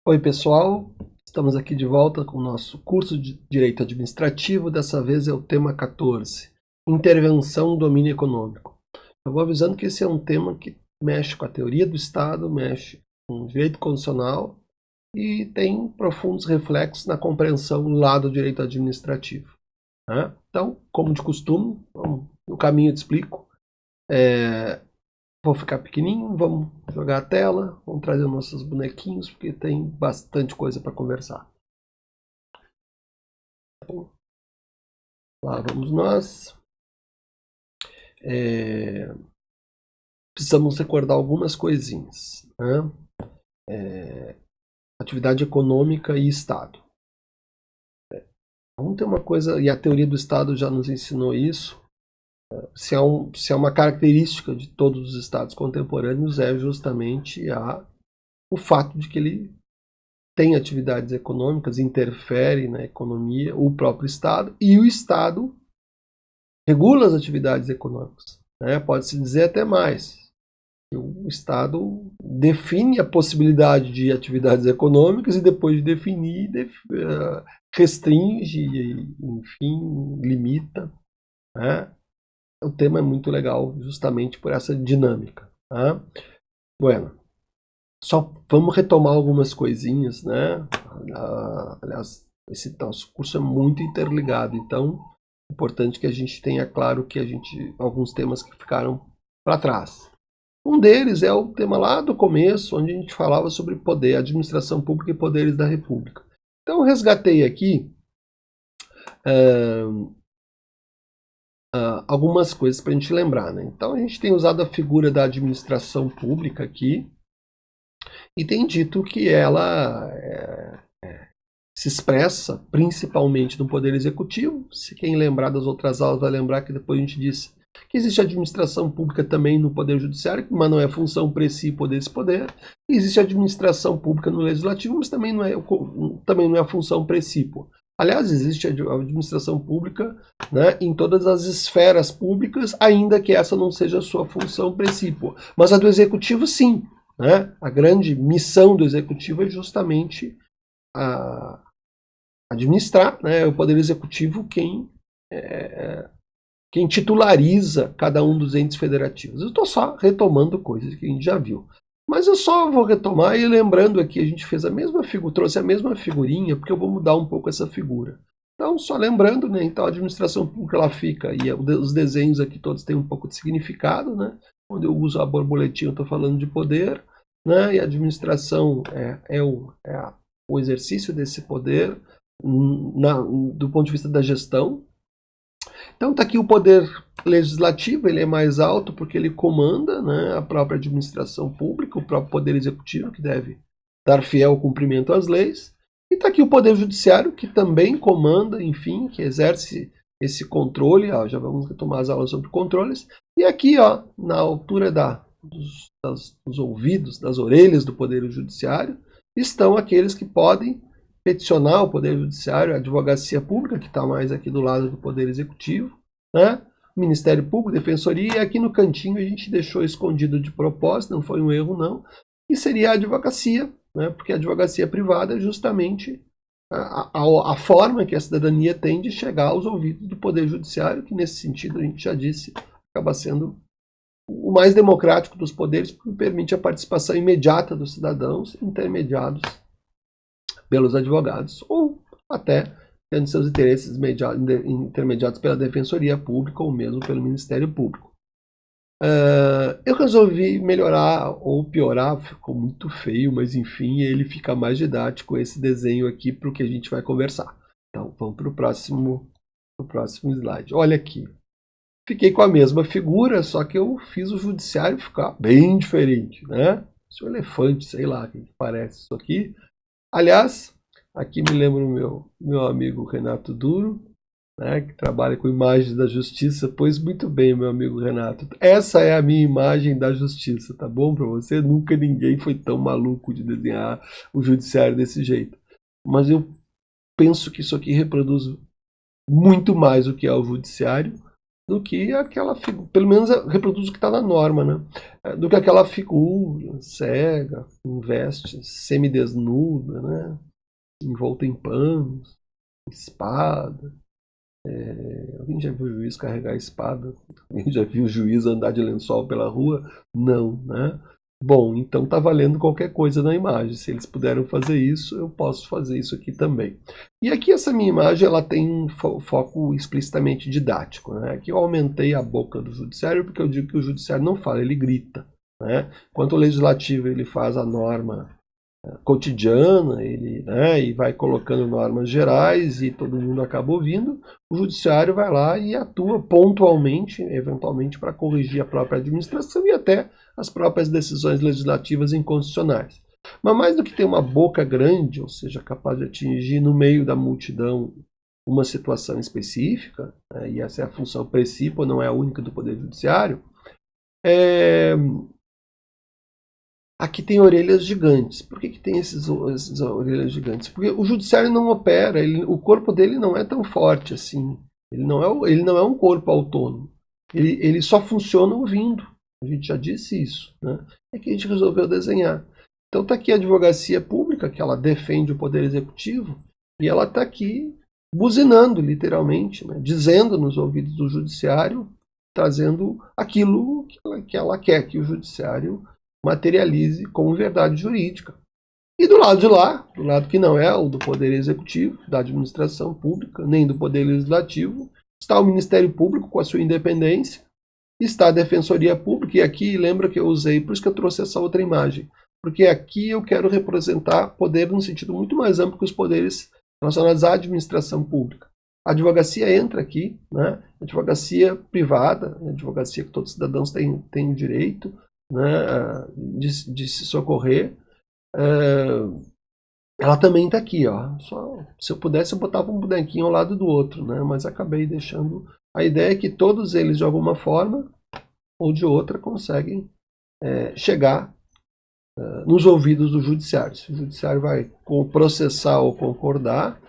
Oi, pessoal. Estamos aqui de volta com o nosso curso de Direito Administrativo. Dessa vez é o tema 14, Intervenção no Domínio Econômico. Eu vou avisando que esse é um tema que mexe com a teoria do Estado, mexe com o direito constitucional e tem profundos reflexos na compreensão lá do direito administrativo, né? Então, como de costume, no caminho eu te explico. Vou ficar pequenininho, vamos jogar a tela, vamos trazer nossos bonequinhos, porque tem bastante coisa para conversar. Então, lá vamos nós. Precisamos recordar algumas coisinhas, né? Atividade econômica e Estado. Vamos ter uma coisa, e a teoria do Estado já nos ensinou isso. Se é uma característica de todos os estados contemporâneos, é justamente o fato de que ele tem atividades econômicas, interfere na economia, o próprio Estado, e o Estado regula as atividades econômicas, né? Pode-se dizer até mais. O Estado define a possibilidade de atividades econômicas e depois de definir, restringe, enfim, limita, né? O tema é muito legal justamente por essa dinâmica, tá? Bueno, só vamos retomar algumas coisinhas, né? Aliás, esse nosso curso é muito interligado, então é importante que a gente tenha claro que alguns temas que ficaram para trás. Um deles é o tema lá do começo, onde a gente falava sobre poder, administração pública e poderes da República. Então eu resgatei aqui algumas coisas para a gente lembrar, né? Então a gente tem usado a figura da administração pública aqui e tem dito que ela se expressa principalmente no Poder Executivo. Se quem lembrar das outras aulas vai lembrar que depois a gente disse que existe administração pública também no Poder Judiciário, mas não é função precipo desse poder. Existe administração pública no Legislativo, mas também não é a função precipo. Aliás, existe a administração pública, né, em todas as esferas públicas, ainda que essa não seja a sua função principal. Mas a do Executivo, sim, né? A grande missão do Executivo é justamente administrar, né? O Poder Executivo quem titulariza cada um dos entes federativos. Eu estou só retomando coisas que a gente já viu. Mas eu só vou retomar e lembrando aqui, a gente fez a mesma figura, trouxe a mesma figurinha, porque eu vou mudar um pouco essa figura. Então, só lembrando, né? Então a administração pública ela fica, e os desenhos aqui todos têm um pouco de significado, né? Quando eu uso a borboletinha, eu estou falando de poder, né? E a administração é o exercício desse poder do ponto de vista da gestão. Então está aqui o poder legislativo, ele é mais alto porque ele comanda, né, a própria administração pública, o próprio poder executivo, que deve dar fiel cumprimento às leis. E está aqui o poder judiciário, que também comanda, enfim, que exerce esse controle. Já vamos retomar as aulas sobre controles. E aqui, na altura dos ouvidos, das orelhas do poder judiciário, estão aqueles que podem peticionar o Poder Judiciário, a Advocacia Pública, que está mais aqui do lado do Poder Executivo, né? Ministério Público, Defensoria, e aqui no cantinho a gente deixou escondido de propósito, não foi um erro não, que seria a advocacia, né? Porque a advocacia privada é justamente a forma que a cidadania tem de chegar aos ouvidos do Poder Judiciário, que nesse sentido a gente já disse, acaba sendo o mais democrático dos poderes, porque permite a participação imediata dos cidadãos intermediados pelos advogados, ou até tendo seus interesses intermediados pela Defensoria Pública ou mesmo pelo Ministério Público. Eu resolvi melhorar ou piorar, ficou muito feio, mas enfim, ele fica mais didático esse desenho aqui para o que a gente vai conversar. Então vamos para o próximo slide. Olha aqui, fiquei com a mesma figura, só que eu fiz o judiciário ficar bem diferente, né? Esse elefante, sei lá, o que parece isso aqui. Aliás, aqui me lembro o meu amigo Renato Duro, né, que trabalha com imagens da justiça. Pois muito bem, meu amigo Renato. Essa é a minha imagem da justiça, tá bom para você? Nunca ninguém foi tão maluco de desenhar o judiciário desse jeito. Mas eu penso que isso aqui reproduz muito mais o que é o judiciário, do que aquela figura, pelo menos reproduz o que está na norma, né? Do que aquela figura cega, com veste semidesnuda, né? Envolta em panos, espada. Alguém já viu o juiz carregar a espada? Alguém já viu o juiz andar de lençol pela rua? Não, né? Bom, então tá valendo qualquer coisa na imagem. Se eles puderam fazer isso, eu posso fazer isso aqui também. E aqui essa minha imagem ela tem um foco explicitamente didático, né? Aqui eu aumentei a boca do judiciário porque eu digo que o judiciário não fala, ele grita, né? Enquanto o legislativo ele faz a norma cotidiana, ele, né, e vai colocando normas gerais e todo mundo acaba ouvindo, o judiciário vai lá e atua pontualmente, eventualmente, para corrigir a própria administração e até as próprias decisões legislativas inconstitucionais. Mas mais do que ter uma boca grande, ou seja, capaz de atingir no meio da multidão uma situação específica, né, e essa é a função principal, não é a única do Poder Judiciário, aqui tem orelhas gigantes. Por que tem essas orelhas gigantes? Porque o judiciário não opera, o corpo dele não é tão forte assim. Ele não é um corpo autônomo. Ele só funciona ouvindo. A gente já disse isso, né? É que a gente resolveu desenhar. Então está aqui a advocacia pública, que ela defende o poder executivo, e ela está aqui buzinando, literalmente, né? Dizendo nos ouvidos do judiciário, trazendo aquilo que ela quer que o judiciário materialize como verdade jurídica. E do lado de lá, do lado que não é o do Poder Executivo, da administração pública, nem do Poder Legislativo, está o Ministério Público com a sua independência, está a Defensoria Pública, e aqui lembra que eu usei, por isso que eu trouxe essa outra imagem, porque aqui eu quero representar poder num sentido muito mais amplo que os poderes relacionados à administração pública. A advocacia entra aqui, né? A advocacia privada, a advocacia que todos os cidadãos têm o direito, né, de se socorrer, ela também está aqui, ó. Só, se eu pudesse eu botava um bonequinho ao lado do outro, né, mas acabei deixando. A ideia é que todos eles de alguma forma ou de outra conseguem chegar nos ouvidos do judiciário. Se o judiciário vai processar ou concordar,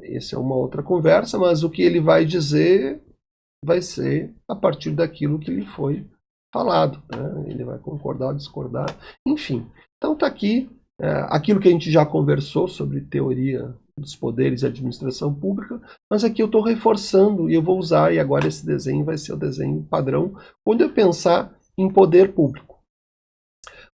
essa é uma outra conversa, mas o que ele vai dizer vai ser a partir daquilo que lhe foi falado, né? Ele vai concordar ou discordar, enfim. Então está aqui aquilo que a gente já conversou sobre teoria dos poderes e administração pública, mas aqui eu estou reforçando e eu vou usar, e agora esse desenho vai ser o desenho padrão, quando eu pensar em poder público.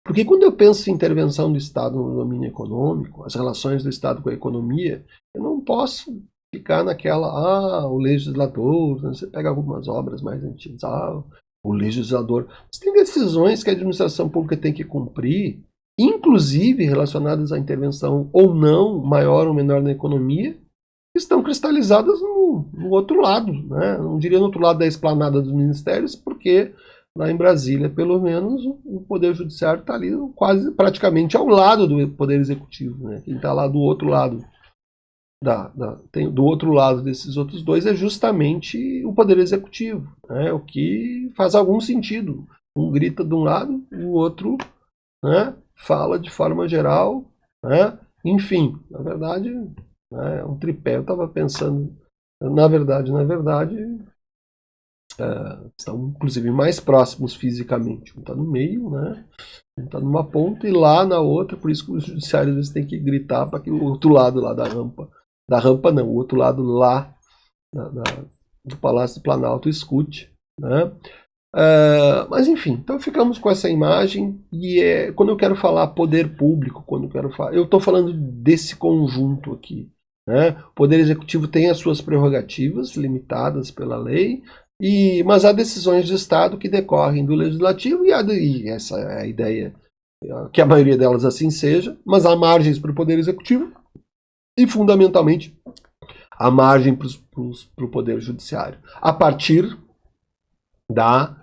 Porque quando eu penso em intervenção do Estado no domínio econômico, as relações do Estado com a economia, eu não posso ficar naquela, o legislador, você pega algumas obras mais antigas, o legislador. Mas tem decisões que a administração pública tem que cumprir, inclusive relacionadas à intervenção ou não, maior ou menor na economia, que estão cristalizadas no outro lado, né? Não diria no outro lado da esplanada dos ministérios, porque lá em Brasília, pelo menos, o Poder Judiciário está ali quase praticamente ao lado do Poder Executivo, né? Quem está lá do outro lado do outro lado desses outros dois é justamente o Poder Executivo, né? O que faz algum sentido. Um grita de um lado, o outro, né, fala de forma geral, né? Enfim, na verdade, né, é um tripé. Eu estava pensando, na verdade, estão inclusive mais próximos fisicamente. Um está no meio, né? Um está numa ponta e lá na outra, por isso que os judiciários têm que gritar para que o outro lado lá da rampa não, o outro lado lá do Palácio do Planalto escute, né? Mas enfim, então ficamos com essa imagem e quando eu quero falar poder público, eu estou falando desse conjunto aqui, né? O Poder Executivo tem as suas prerrogativas limitadas pela lei, mas há decisões de Estado que decorrem do Legislativo e essa é a ideia, que a maioria delas assim seja, mas há margens para o Poder Executivo e, fundamentalmente, a margem para o Poder Judiciário, a partir da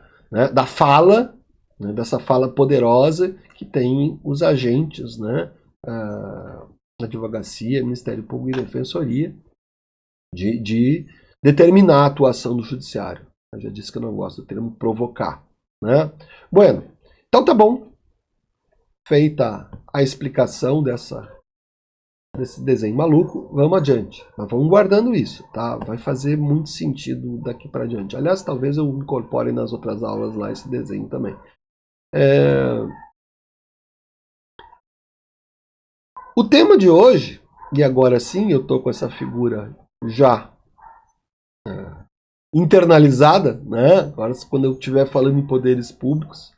fala, né, dessa fala poderosa que tem os agentes, né, advocacia, Ministério Público e Defensoria, de determinar a atuação do Judiciário. Eu já disse que eu não gosto do termo provocar, né? Bueno, então tá bom. Feita a explicação dessa desse desenho maluco, vamos adiante. Mas vamos guardando isso, tá? Vai fazer muito sentido daqui para adiante. Aliás, talvez eu incorpore nas outras aulas lá esse desenho também. O tema de hoje, e agora sim eu estou com essa figura já internalizada, né? Agora, quando eu estiver falando em poderes públicos,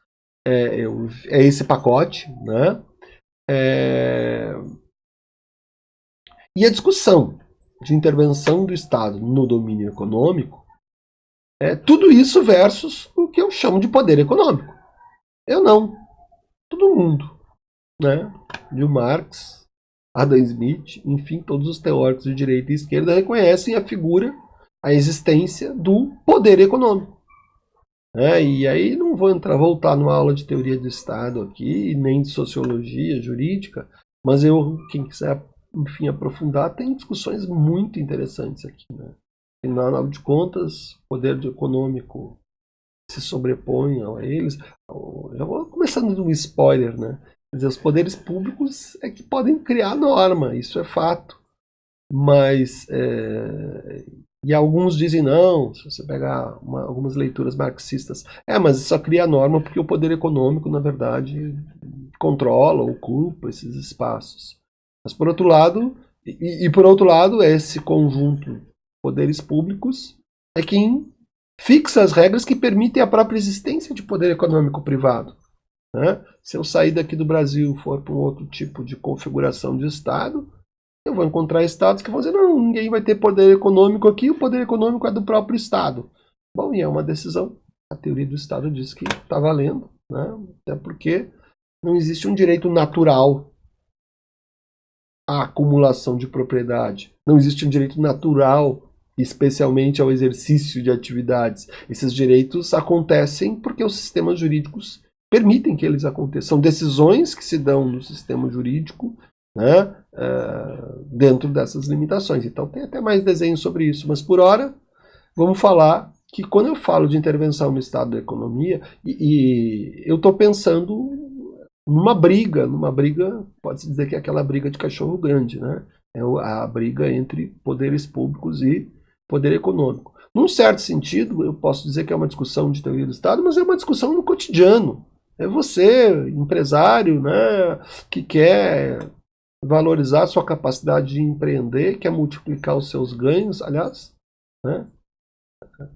é esse pacote, né? E a discussão de intervenção do Estado no domínio econômico é tudo isso versus o que eu chamo de poder econômico. Eu não. Todo mundo, né? De Marx, Adam Smith, enfim, todos os teóricos de direita e esquerda reconhecem a figura, a existência do poder econômico. E aí não vou voltar numa aula de teoria do Estado aqui, nem de sociologia jurídica, mas quem quiser, enfim, aprofundar, tem discussões muito interessantes aqui, né? Afinal de contas, o poder econômico se sobrepõe a eles. Já vou começando de um spoiler, né? Quer dizer, os poderes públicos é que podem criar norma, isso é fato. Mas, e alguns dizem não, se você pegar algumas leituras marxistas, mas só cria norma porque o poder econômico, na verdade, controla, ocupa esses espaços. Mas por outro lado, por outro lado, esse conjunto de poderes públicos é quem fixa as regras que permitem a própria existência de poder econômico privado. Né? Se eu sair daqui do Brasil e for para um outro tipo de configuração de Estado, eu vou encontrar estados que vão dizer, não, ninguém vai ter poder econômico aqui, o poder econômico é do próprio Estado. Bom, e é uma decisão. A teoria do Estado diz que está valendo, né? Até porque não existe um direito natural à acumulação de propriedade. Não existe um direito natural, especialmente ao exercício de atividades. Esses direitos acontecem porque os sistemas jurídicos permitem que eles aconteçam. São decisões que se dão no sistema jurídico, né, dentro dessas limitações. Então tem até mais desenhos sobre isso, mas por hora vamos falar que quando eu falo de intervenção no estado da economia, eu estou pensando numa briga, pode-se dizer que é aquela briga de cachorro grande, né? É a briga entre poderes públicos e poder econômico. Num certo sentido, eu posso dizer que é uma discussão de teoria do Estado, mas é uma discussão no cotidiano. É você, empresário, né, que quer valorizar a sua capacidade de empreender, quer multiplicar os seus ganhos, aliás, né?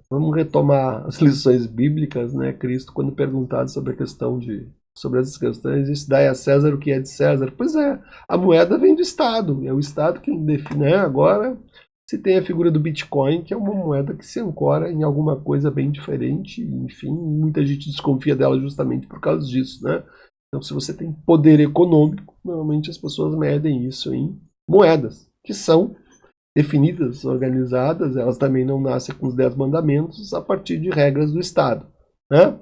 Vamos retomar as lições bíblicas, né? Cristo, quando perguntado sobre essas questões, disse, dai a César o que é de César. Pois é, a moeda vem do Estado, é o Estado quem define. Agora se tem a figura do Bitcoin, que é uma moeda que se ancora em alguma coisa bem diferente, enfim, muita gente desconfia dela justamente por causa disso, né? Então, se você tem poder econômico, normalmente as pessoas medem isso em moedas, que são definidas, organizadas, elas também não nascem com os 10 mandamentos a partir de regras do Estado, né?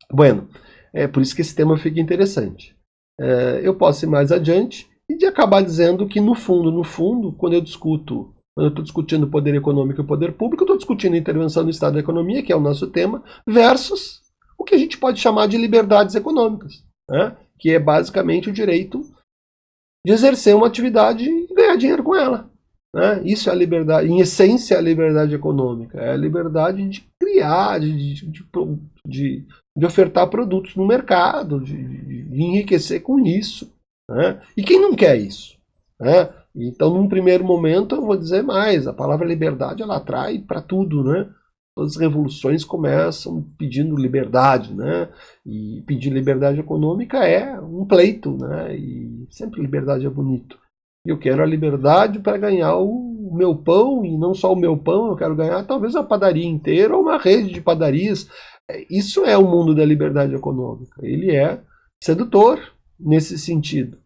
Bueno, é por isso que esse tema fica interessante. Eu posso ir mais adiante e de acabar dizendo que, no fundo, quando eu estou discutindo poder econômico e poder público, eu estou discutindo a intervenção do Estado da economia, que é o nosso tema, versus o que a gente pode chamar de liberdades econômicas, né? Que é basicamente o direito de exercer uma atividade e ganhar dinheiro com ela. Né? Isso é a liberdade, em essência, é a liberdade econômica. É a liberdade de criar, de ofertar produtos no mercado, de enriquecer com isso. Né? E quem não quer isso? Né? Então, num primeiro momento, eu vou dizer mais. A palavra liberdade, ela atrai para tudo, né? Todas as revoluções começam pedindo liberdade, né? E pedir liberdade econômica é um pleito, né? E sempre liberdade é bonito. Eu quero a liberdade para ganhar o meu pão, e não só o meu pão, eu quero ganhar talvez a padaria inteira ou uma rede de padarias. Isso é o mundo da liberdade econômica. Ele é sedutor nesse sentido.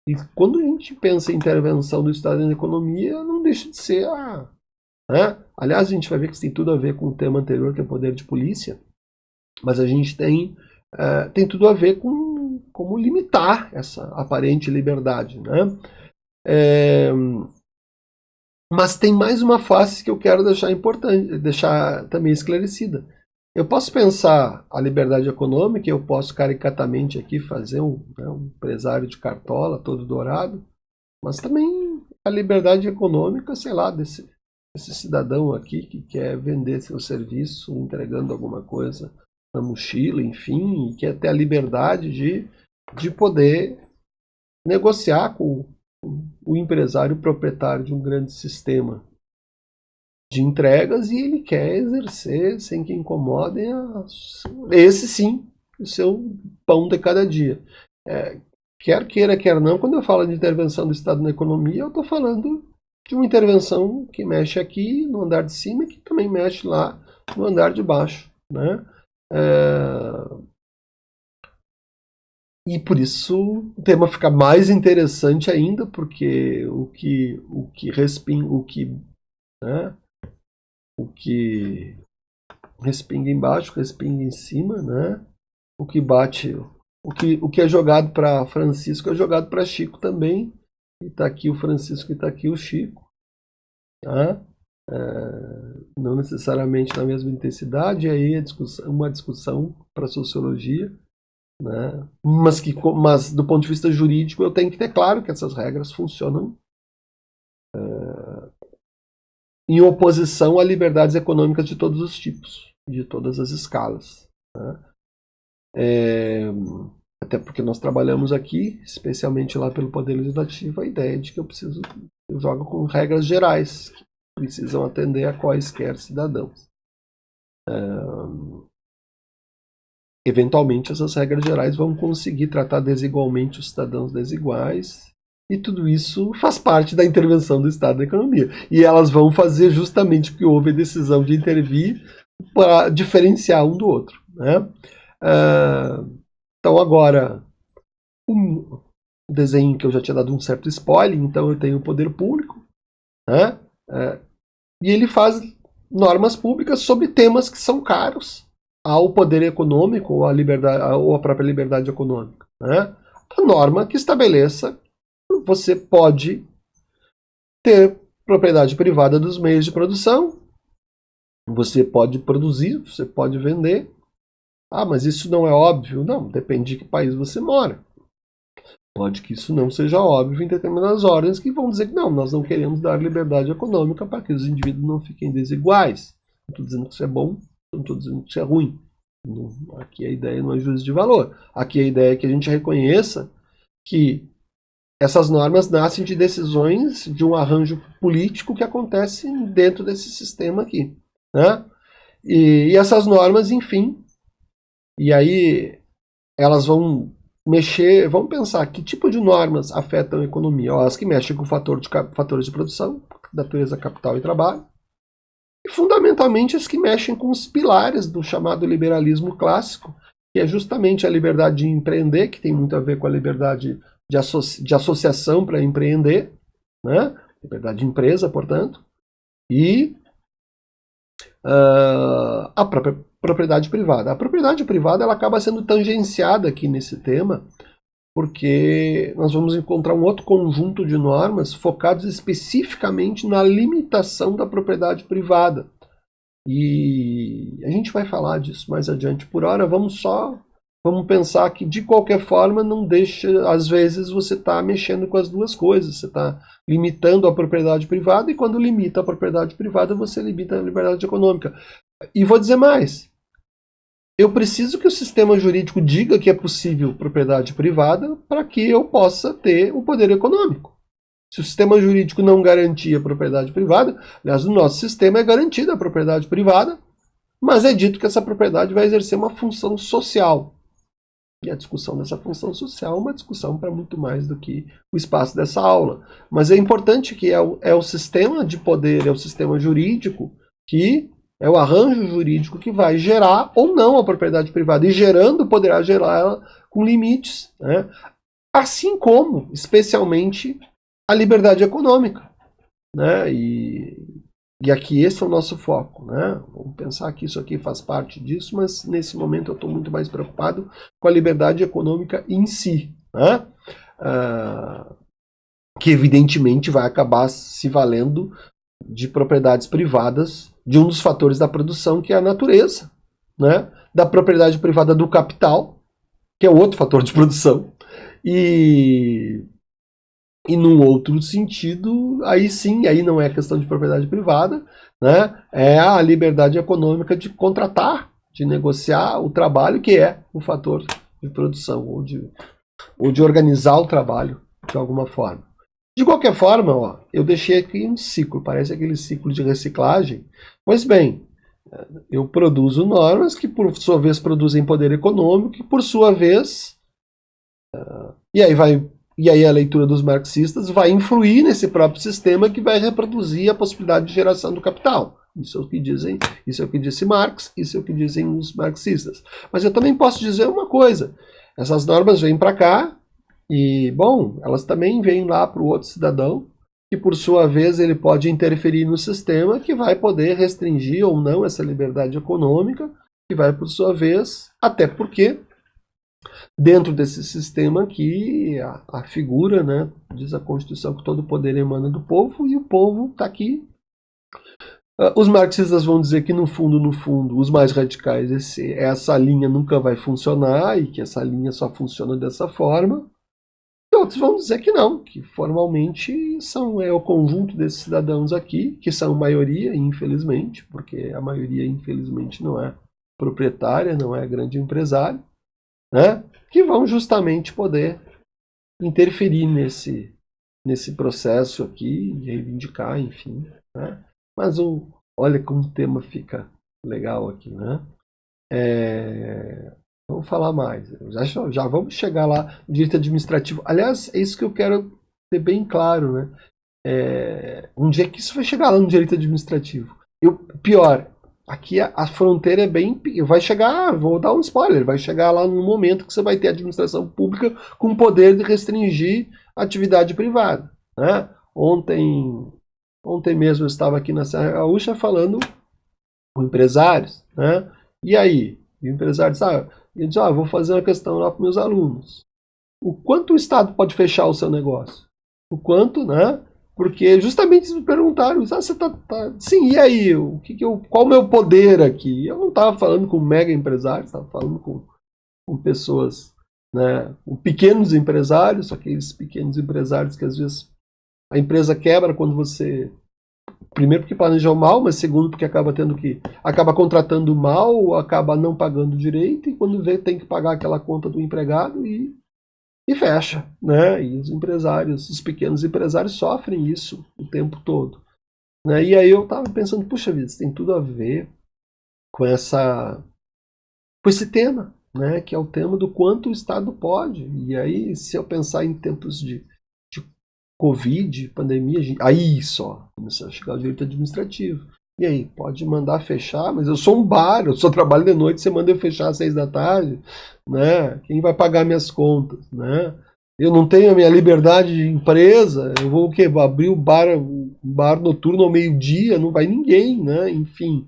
E quando a gente pensa em intervenção do Estado na economia, não deixa de ser né? Aliás, a gente vai ver que isso tem tudo a ver com o tema anterior, que é o poder de polícia, mas a gente tem tudo a ver com como limitar essa aparente liberdade, né? Mas tem mais uma face que eu quero deixar também esclarecida. Eu posso pensar a liberdade econômica, eu posso caricatamente aqui fazer um empresário de cartola todo dourado, mas também a liberdade econômica, sei lá, desse cidadão aqui que quer vender seu serviço, entregando alguma coisa na mochila, enfim, e quer ter a liberdade de poder negociar com o empresário proprietário de um grande sistema de entregas e ele quer exercer sem que incomodem esse sim, o seu pão de cada dia. Quer queira, quer não, quando eu falo de intervenção do Estado na economia, eu estou falando de uma intervenção que mexe aqui no andar de cima e que também mexe lá no andar de baixo, né? E por isso o tema fica mais interessante ainda, porque o que respinga embaixo, respinga em cima, né? O que bate, o que é jogado para Francisco é jogado para Chico também. E está aqui o Francisco e está aqui o Chico, tá? Não necessariamente na mesma intensidade, aí é uma discussão para sociologia, né? Mas do ponto de vista jurídico eu tenho que ter claro que essas regras funcionam em oposição a liberdades econômicas de todos os tipos, de todas as escalas, né? Até porque nós trabalhamos aqui, especialmente lá pelo Poder Legislativo, a ideia de que eu jogo com regras gerais, que precisam atender a quaisquer cidadãos. Eventualmente, essas regras gerais vão conseguir tratar desigualmente os cidadãos desiguais, e tudo isso faz parte da intervenção do Estado na economia. E elas vão fazer justamente porque houve a decisão de intervir para diferenciar um do outro, né? Então agora, um desenho que eu já tinha dado um certo spoiler, então eu tenho o poder público, né? E ele faz normas públicas sobre temas que são caros ao poder econômico ou à própria liberdade econômica, né? A norma que estabeleça que você pode ter propriedade privada dos meios de produção, você pode produzir, você pode vender. Mas isso não é óbvio? Não, depende de que país você mora. Pode que isso não seja óbvio em determinadas ordens que vão dizer que não, nós não queremos dar liberdade econômica para que os indivíduos não fiquem desiguais. Não estou dizendo que isso é bom, não estou dizendo que isso é ruim. Aqui a ideia não é juízo de valor. Aqui a ideia é que a gente reconheça que essas normas nascem de decisões de um arranjo político que acontece dentro desse sistema aqui, né? E essas normas, enfim, e aí elas vão mexer, vamos pensar que tipo de normas afetam a economia. As que mexem com fatores de produção, natureza, capital e trabalho, e fundamentalmente as que mexem com os pilares do chamado liberalismo clássico, que é justamente a liberdade de empreender, que tem muito a ver com a liberdade de associação para empreender, né? Liberdade de empresa, portanto, e a própria propriedade privada. A propriedade privada ela acaba sendo tangenciada aqui nesse tema, porque nós vamos encontrar um outro conjunto de normas focados especificamente na limitação da propriedade privada. E a gente vai falar disso mais adiante. Por hora, vamos pensar que, de qualquer forma, não deixa, às vezes você está mexendo com as duas coisas. Você está limitando a propriedade privada e, quando limita a propriedade privada, você limita a liberdade econômica. E vou dizer mais. Eu preciso que o sistema jurídico diga que é possível propriedade privada para que eu possa ter o poder econômico. Se o sistema jurídico não garantir a propriedade privada, aliás, no nosso sistema é garantida a propriedade privada, mas é dito que essa propriedade vai exercer uma função social. E a discussão dessa função social é uma discussão para muito mais do que o espaço dessa aula. Mas é importante que é o sistema de poder, é o sistema jurídico que é o arranjo jurídico que vai gerar ou não a propriedade privada. E gerando, poderá gerar ela com limites, né? Assim como, especialmente, a liberdade econômica, né? E aqui esse é o nosso foco, né? Vamos pensar que isso aqui faz parte disso, mas nesse momento eu estou muito mais preocupado com a liberdade econômica em si, né? Que evidentemente vai acabar se valendo de propriedades privadas de um dos fatores da produção, que é a natureza, né? Da propriedade privada do capital, que é outro fator de produção, e E num outro sentido, aí sim, aí não é questão de propriedade privada, né? É a liberdade econômica de contratar, de negociar o trabalho, que é o fator de produção, ou de organizar o trabalho de alguma forma. De qualquer forma, ó, eu deixei aqui um ciclo, parece aquele ciclo de reciclagem. Pois bem, eu produzo normas que, por sua vez, produzem poder econômico, que, por sua vez, e aí a leitura dos marxistas vai influir nesse próprio sistema que vai reproduzir a possibilidade de geração do capital. Isso é o que dizem, isso é o que disse Marx, isso é o que dizem os marxistas. Mas eu também posso dizer uma coisa: essas normas vêm para cá e, bom, elas também vêm lá para o outro cidadão, que por sua vez ele pode interferir no sistema, que vai poder restringir ou não essa liberdade econômica, que vai por sua vez, até porque dentro desse sistema aqui, a figura, né, diz a Constituição que todo o poder emana do povo, e o povo está aqui. Os marxistas vão dizer que no fundo, os mais radicais, essa linha nunca vai funcionar e que essa linha só funciona dessa forma. E outros vão dizer que não, que formalmente é o conjunto desses cidadãos aqui, que são maioria, infelizmente, porque a maioria, infelizmente, não é proprietária, não é grande empresário, né, que vão justamente poder interferir nesse processo aqui, de reivindicar, enfim. Né? Mas olha como o tema fica legal aqui. Né? Vamos falar mais. Já vamos chegar lá no direito administrativo. Aliás, é isso que eu quero ter bem claro. Né? Um dia que isso vai chegar lá no direito administrativo. Pior, aqui a fronteira é bem... Vai chegar, vou dar um spoiler, vai chegar lá no momento que você vai ter administração pública com o poder de restringir a atividade privada. Né? Ontem mesmo eu estava aqui na Serra Gaúcha falando com empresários. Né? E aí? E o empresário disse, vou fazer uma questão lá para meus alunos. O quanto o Estado pode fechar o seu negócio? O quanto, né? Porque justamente eles me perguntaram, você tá... Sim, e aí? Qual o meu poder aqui? Eu não estava falando com mega empresários, estava falando com pessoas, né, com pequenos empresários, aqueles pequenos empresários que às vezes a empresa quebra quando você... Primeiro porque planejou mal, mas segundo porque acaba contratando mal, acaba não pagando direito, e quando vê tem que pagar aquela conta do empregado e fecha, né? E os pequenos empresários sofrem isso o tempo todo. Né? E aí eu estava pensando, puxa vida, isso tem tudo a ver com esse tema, né? Que é o tema do quanto o Estado pode. E aí, se eu pensar em tempos de Covid, pandemia, aí só começou a chegar o direito administrativo. E aí, pode mandar fechar, mas eu sou um bar, eu só trabalho de noite, você manda eu fechar às 6 da tarde, né? Quem vai pagar minhas contas, né? Eu não tenho a minha liberdade de empresa, eu vou o quê? Vou abrir o bar noturno ao meio-dia, não vai ninguém, né? Enfim,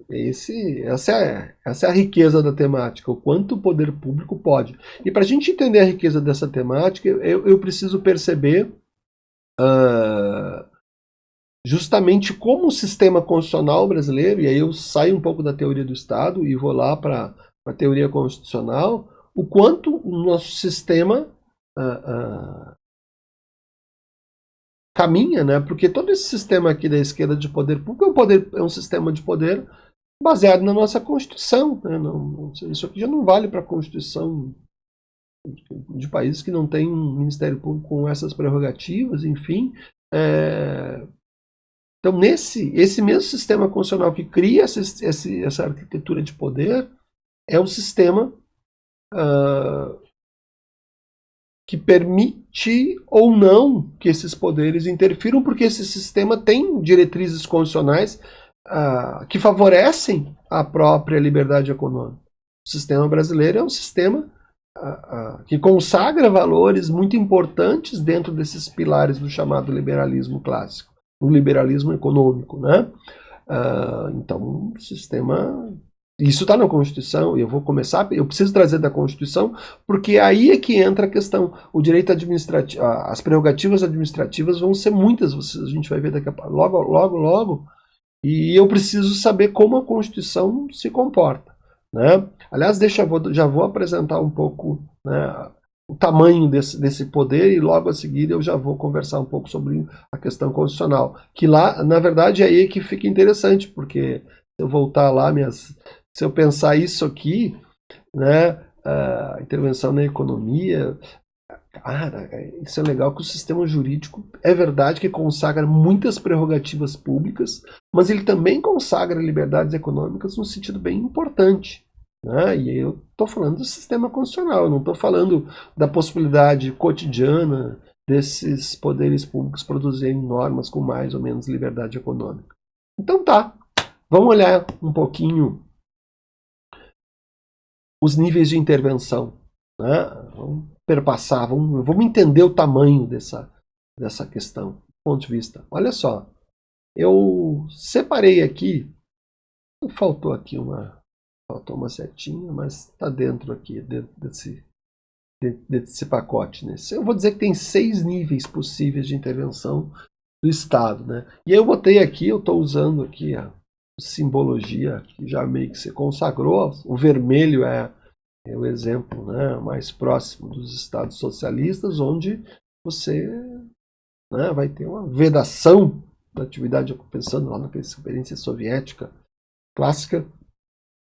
essa é a riqueza da temática, o quanto o poder público pode. E para a gente entender a riqueza dessa temática, eu preciso perceber justamente como o sistema constitucional brasileiro, e aí eu saio um pouco da teoria do Estado e vou lá para a teoria constitucional, o quanto o nosso sistema caminha, né? Porque todo esse sistema aqui da esquerda de poder público é um sistema de poder baseado na nossa Constituição. Né? Isso aqui já não vale para a Constituição de países que não têm um Ministério Público com essas prerrogativas, enfim. Então, esse mesmo sistema constitucional que cria essa arquitetura de poder é um sistema que permite ou não que esses poderes interfiram, porque esse sistema tem diretrizes constitucionais que favorecem a própria liberdade econômica. O sistema brasileiro é um sistema que consagra valores muito importantes dentro desses pilares do chamado liberalismo clássico, o liberalismo econômico. Né? Então, o sistema... Isso está na Constituição, e eu preciso trazer da Constituição, porque aí é que entra a questão. O direito administrativo, as prerrogativas administrativas vão ser muitas, a gente vai ver daqui a pouco, logo, e eu preciso saber como a Constituição se comporta. Né? Aliás, já vou apresentar um pouco, né, o tamanho desse poder, e logo a seguir eu já vou conversar um pouco sobre a questão constitucional. Que lá, na verdade, é aí que fica interessante, porque se eu voltar lá, se eu pensar isso aqui, né, a intervenção na economia, cara, isso é legal, que o sistema jurídico é verdade que consagra muitas prerrogativas públicas, mas ele também consagra liberdades econômicas num sentido bem importante. Né? E eu estou falando do sistema constitucional, eu não estou falando da possibilidade cotidiana desses poderes públicos produzirem normas com mais ou menos liberdade econômica. Então tá, vamos olhar um pouquinho os níveis de intervenção. Né? Vamos perpassar, vamos entender o tamanho dessa questão, do ponto de vista. Olha só, eu separei aqui, faltou uma setinha, mas está dentro aqui, dentro desse pacote. Né? Eu vou dizer que tem 6 níveis possíveis de intervenção do Estado. Né? E aí eu botei aqui, eu estou usando aqui a simbologia que já meio que se consagrou. O vermelho é o exemplo, né, mais próximo dos estados socialistas, onde você, né, vai ter uma vedação da atividade, pensando lá naquela experiência soviética clássica,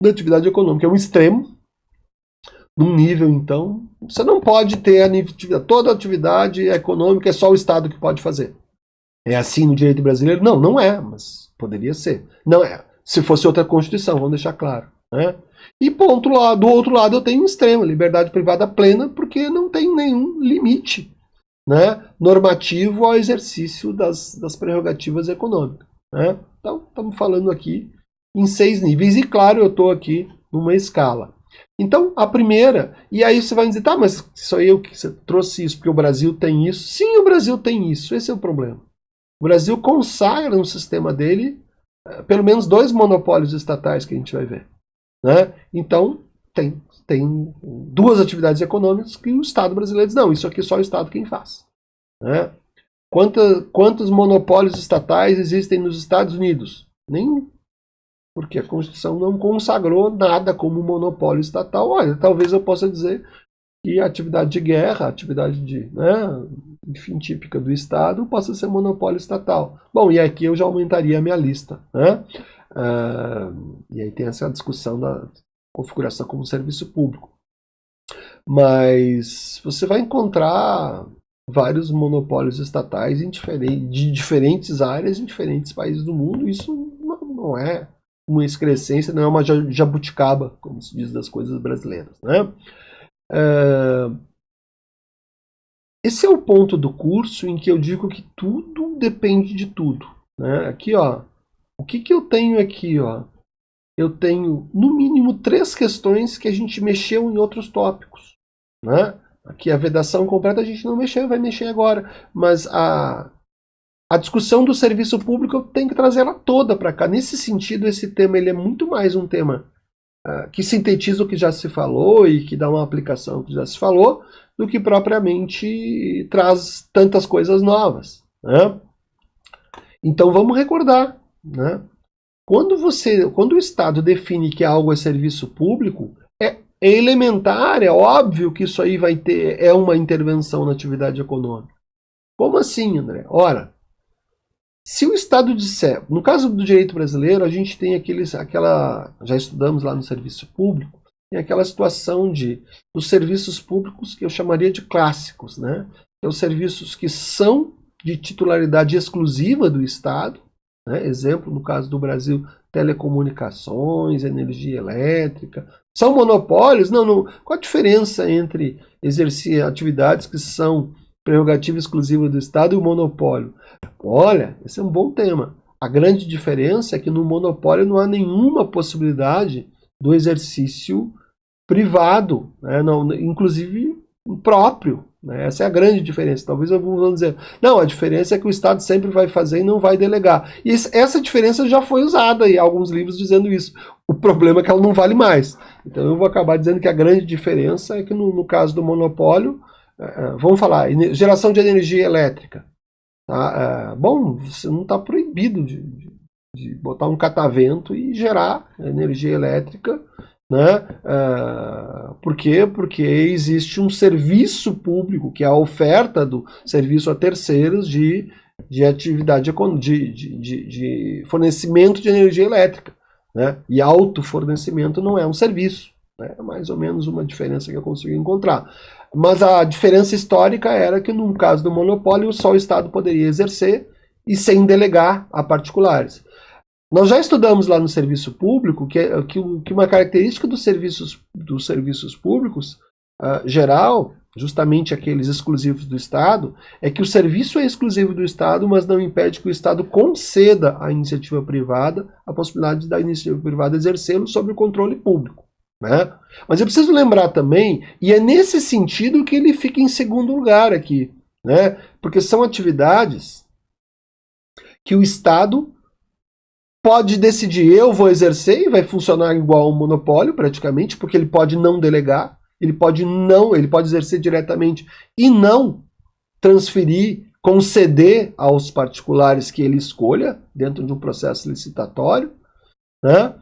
da atividade econômica. É um extremo, num nível, então, você não pode ter toda a atividade econômica, é só o Estado que pode fazer. É assim no direito brasileiro? Não, não é, mas poderia ser. Não é. Se fosse outra Constituição, vamos deixar claro. Né? E do outro lado eu tenho um extremo, liberdade privada plena, porque não tem nenhum limite, né, normativo ao exercício das prerrogativas econômicas. Né? Então, estamos falando aqui em 6 níveis, e claro, eu estou aqui numa escala. Então, a primeira, e aí você vai dizer, tá, mas só eu que você trouxe isso, porque o Brasil tem isso. Sim, o Brasil tem isso, esse é o problema. O Brasil consagra no sistema dele pelo menos 2 monopólios estatais que a gente vai ver. Né? Então, tem 2 atividades econômicas que o Estado brasileiro diz, não, isso aqui é só o Estado quem faz. Né? Quantos monopólios estatais existem nos Estados Unidos? Nenhum. Porque a Constituição não consagrou nada como monopólio estatal. Olha, talvez eu possa dizer que a atividade de guerra, a atividade enfim, típica do Estado, possa ser monopólio estatal. Bom, e aqui eu já aumentaria a minha lista. Né? E aí tem essa discussão da configuração como serviço público. Mas você vai encontrar vários monopólios estatais de diferentes áreas em diferentes países do mundo. Isso não é uma excrescência, não é uma jabuticaba, como se diz das coisas brasileiras. Né? Esse é o ponto do curso em que eu digo que tudo depende de tudo. Né? Aqui, ó, o que eu tenho aqui? Ó? Eu tenho, no mínimo, 3 questões que a gente mexeu em outros tópicos. Né? Aqui a vedação completa a gente não mexeu, vai mexer agora. Mas a discussão do serviço público eu tenho que trazer ela toda para cá. Nesse sentido, esse tema ele é muito mais um tema que sintetiza o que já se falou e que dá uma aplicação ao que já se falou, do que propriamente traz tantas coisas novas. Né? Então vamos recordar. Né? Quando o Estado define que algo é serviço público, é elementar, é óbvio que isso aí é uma intervenção na atividade econômica. Como assim, André? Ora, se o Estado disser, no caso do direito brasileiro, a gente tem já estudamos lá no serviço público, tem aquela situação dos serviços públicos que eu chamaria de clássicos, né? Então, os serviços que são de titularidade exclusiva do Estado, né? Exemplo, no caso do Brasil, telecomunicações, energia elétrica, são monopólios? Não. Qual a diferença entre exercer atividades que são prerrogativa exclusiva do Estado e o monopólio? Olha, esse é um bom tema. A grande diferença é que no monopólio não há nenhuma possibilidade do exercício privado, né? Não, inclusive próprio. Né? Essa é a grande diferença. Talvez alguns vão dizer, não, a diferença é que o Estado sempre vai fazer e não vai delegar. E essa diferença já foi usada em alguns livros dizendo isso. O problema é que ela não vale mais. Então eu vou acabar dizendo que a grande diferença é que no caso do monopólio, vamos falar, geração de energia elétrica. Tá? Bom, você não está proibido de botar um catavento e gerar energia elétrica né? Por quê? Porque existe um serviço público, que é a oferta do serviço a terceiros de atividade de fornecimento de energia elétrica, né? E autofornecimento não é um serviço, né? É mais ou menos uma diferença que eu consigo encontrar. Mas a diferença histórica era que, no caso do monopólio, só o Estado poderia exercer e sem delegar a particulares. Nós já estudamos lá no serviço público que uma característica dos serviços públicos geral, justamente aqueles exclusivos do Estado, é que o serviço é exclusivo do Estado, mas não impede que o Estado conceda à iniciativa privada a possibilidade da iniciativa privada exercê-lo sob o controle público, né? Mas eu preciso lembrar também, e é nesse sentido que ele fica em segundo lugar aqui, né? Porque são atividades que o Estado pode decidir, eu vou exercer, e vai funcionar igual um monopólio praticamente, porque ele pode não delegar, ele pode exercer diretamente e não transferir, conceder aos particulares que ele escolha dentro de um processo licitatório, né?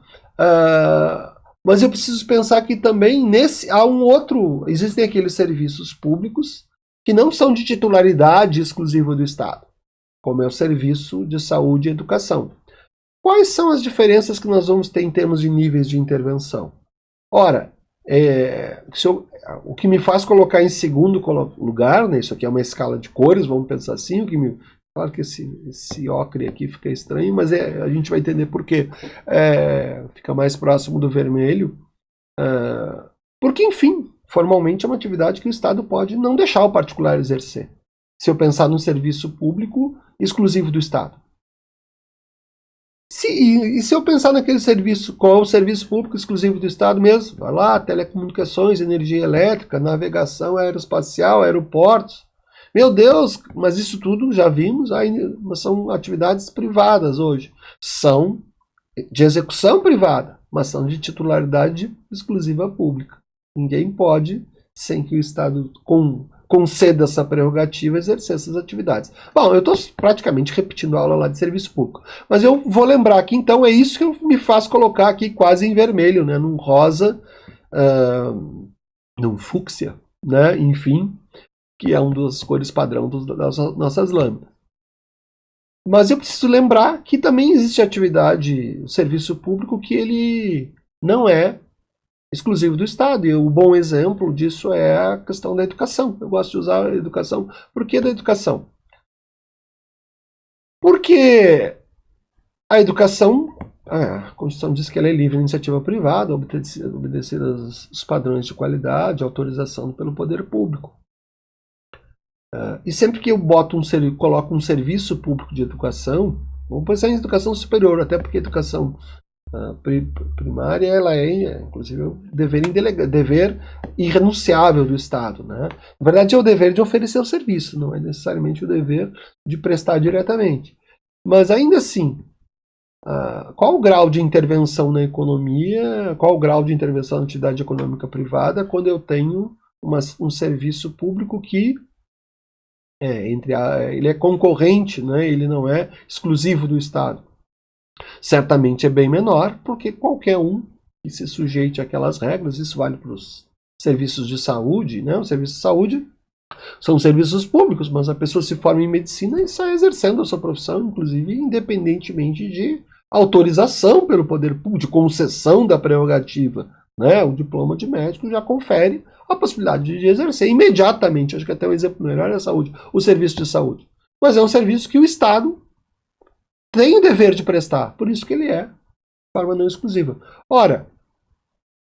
Mas eu preciso pensar que também existem aqueles serviços públicos que não são de titularidade exclusiva do Estado, como é o serviço de saúde e educação. Quais são as diferenças que nós vamos ter em termos de níveis de intervenção? Ora, o que me faz colocar em segundo lugar, né, isso aqui é uma escala de cores, vamos pensar assim, claro que esse ocre aqui fica estranho, mas a gente vai entender por quê. Fica mais próximo do vermelho, porque, enfim, formalmente é uma atividade que o Estado pode não deixar o particular exercer, se eu pensar num serviço público exclusivo do Estado. E se eu pensar naquele serviço, qual é o serviço público exclusivo do Estado mesmo? Vai lá, telecomunicações, energia elétrica, navegação aeroespacial, aeroportos. Meu Deus, mas isso tudo já vimos, são atividades privadas hoje. São de execução privada, mas são de titularidade exclusiva pública. Ninguém pode, sem que o Estado conceda essa prerrogativa, exercer essas atividades. Bom, eu estou praticamente repetindo a aula lá de serviço público, mas eu vou lembrar aqui, então, é isso que me faz colocar aqui quase em vermelho, né, num rosa, num fúcsia, né, enfim, que é uma das cores padrão das nossas lâminas. Mas eu preciso lembrar que também existe atividade, o serviço público, que ele não é exclusivo do Estado, e o bom exemplo disso é a questão da educação. Eu gosto de usar a educação. Por que da educação? Porque a educação, a Constituição diz que ela é livre de iniciativa privada, obedecer aos padrões de qualidade, autorização pelo poder público. E sempre que eu coloco um serviço público de educação, vamos pensar em educação superior, até porque a educação primária, ela é, inclusive, o dever irrenunciável do Estado, né? Na verdade, é o dever de oferecer o serviço, não é necessariamente o dever de prestar diretamente. Mas, ainda assim, qual o grau de intervenção na economia, qual o grau de intervenção na atividade econômica privada quando eu tenho um serviço público que ele é concorrente, né? Ele não é exclusivo do Estado? Certamente é bem menor, porque qualquer um que se sujeite àquelas regras, isso vale para os serviços de saúde, né? Os serviços de saúde são serviços públicos, mas a pessoa se forma em medicina e sai exercendo a sua profissão, inclusive independentemente de autorização pelo poder público, de concessão da prerrogativa, né? O diploma de médico já confere a possibilidade de exercer imediatamente, acho que até um exemplo melhor é a saúde, o serviço de saúde. Mas é um serviço que o Estado tem o dever de prestar, por isso que ele é de forma não exclusiva. Ora,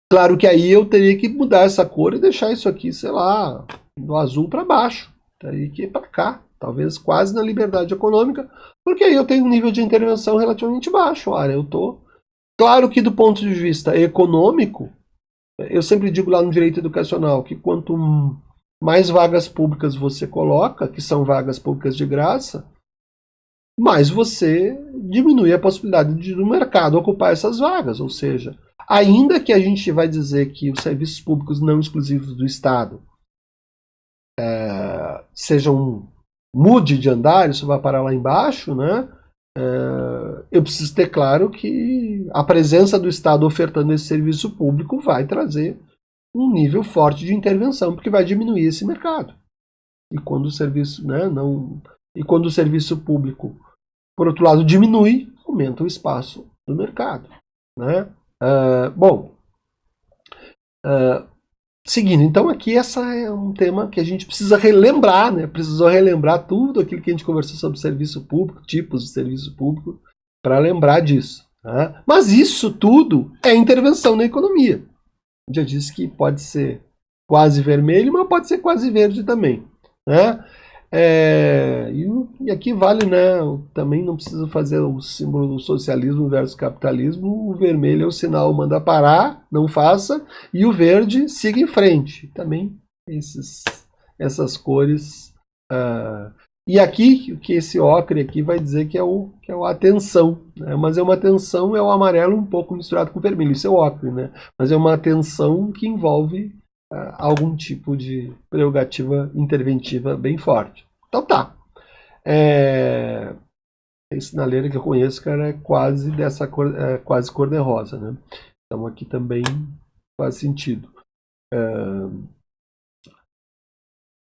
claro que aí eu teria que mudar essa cor e deixar isso aqui, sei lá, do azul para baixo, teria que ir para cá, talvez quase na liberdade econômica, porque aí eu tenho um nível de intervenção relativamente baixo. Ora, claro que do ponto de vista econômico, eu sempre digo lá no direito educacional que quanto mais vagas públicas você coloca, que são vagas públicas de graça, mais você diminui a possibilidade do mercado ocupar essas vagas. Ou seja, ainda que a gente vai dizer que os serviços públicos não exclusivos do Estado sejam mude de andar, isso vai parar lá embaixo, né? eu preciso ter claro que a presença do Estado ofertando esse serviço público vai trazer um nível forte de intervenção, porque vai diminuir esse mercado. E quando o serviço, né, não, e quando o serviço público, por outro lado, diminui, aumenta o espaço do mercado, né? Bom, seguindo, então aqui essa é um tema que a gente precisa relembrar, né? Precisou relembrar tudo aquilo que a gente conversou sobre serviço público, tipos de serviço público, para lembrar disso. Né? Mas isso tudo é intervenção na economia. Já disse que pode ser quase vermelho, mas pode ser quase verde também. Né? E aqui vale, né? Também não precisa fazer o símbolo do socialismo versus capitalismo. O vermelho é o sinal, manda parar, não faça, e o verde siga em frente. Também essas cores. E aqui, o que esse ocre aqui vai dizer que é o atenção, né? Mas é uma atenção, é o amarelo um pouco misturado com o vermelho, isso é o ocre, né? Mas é uma atenção que envolve algum tipo de prerrogativa interventiva bem forte. Então tá. Tem sinaleira que eu conheço, cara, é quase dessa cor, quase cor-de-rosa, né? Então aqui também faz sentido.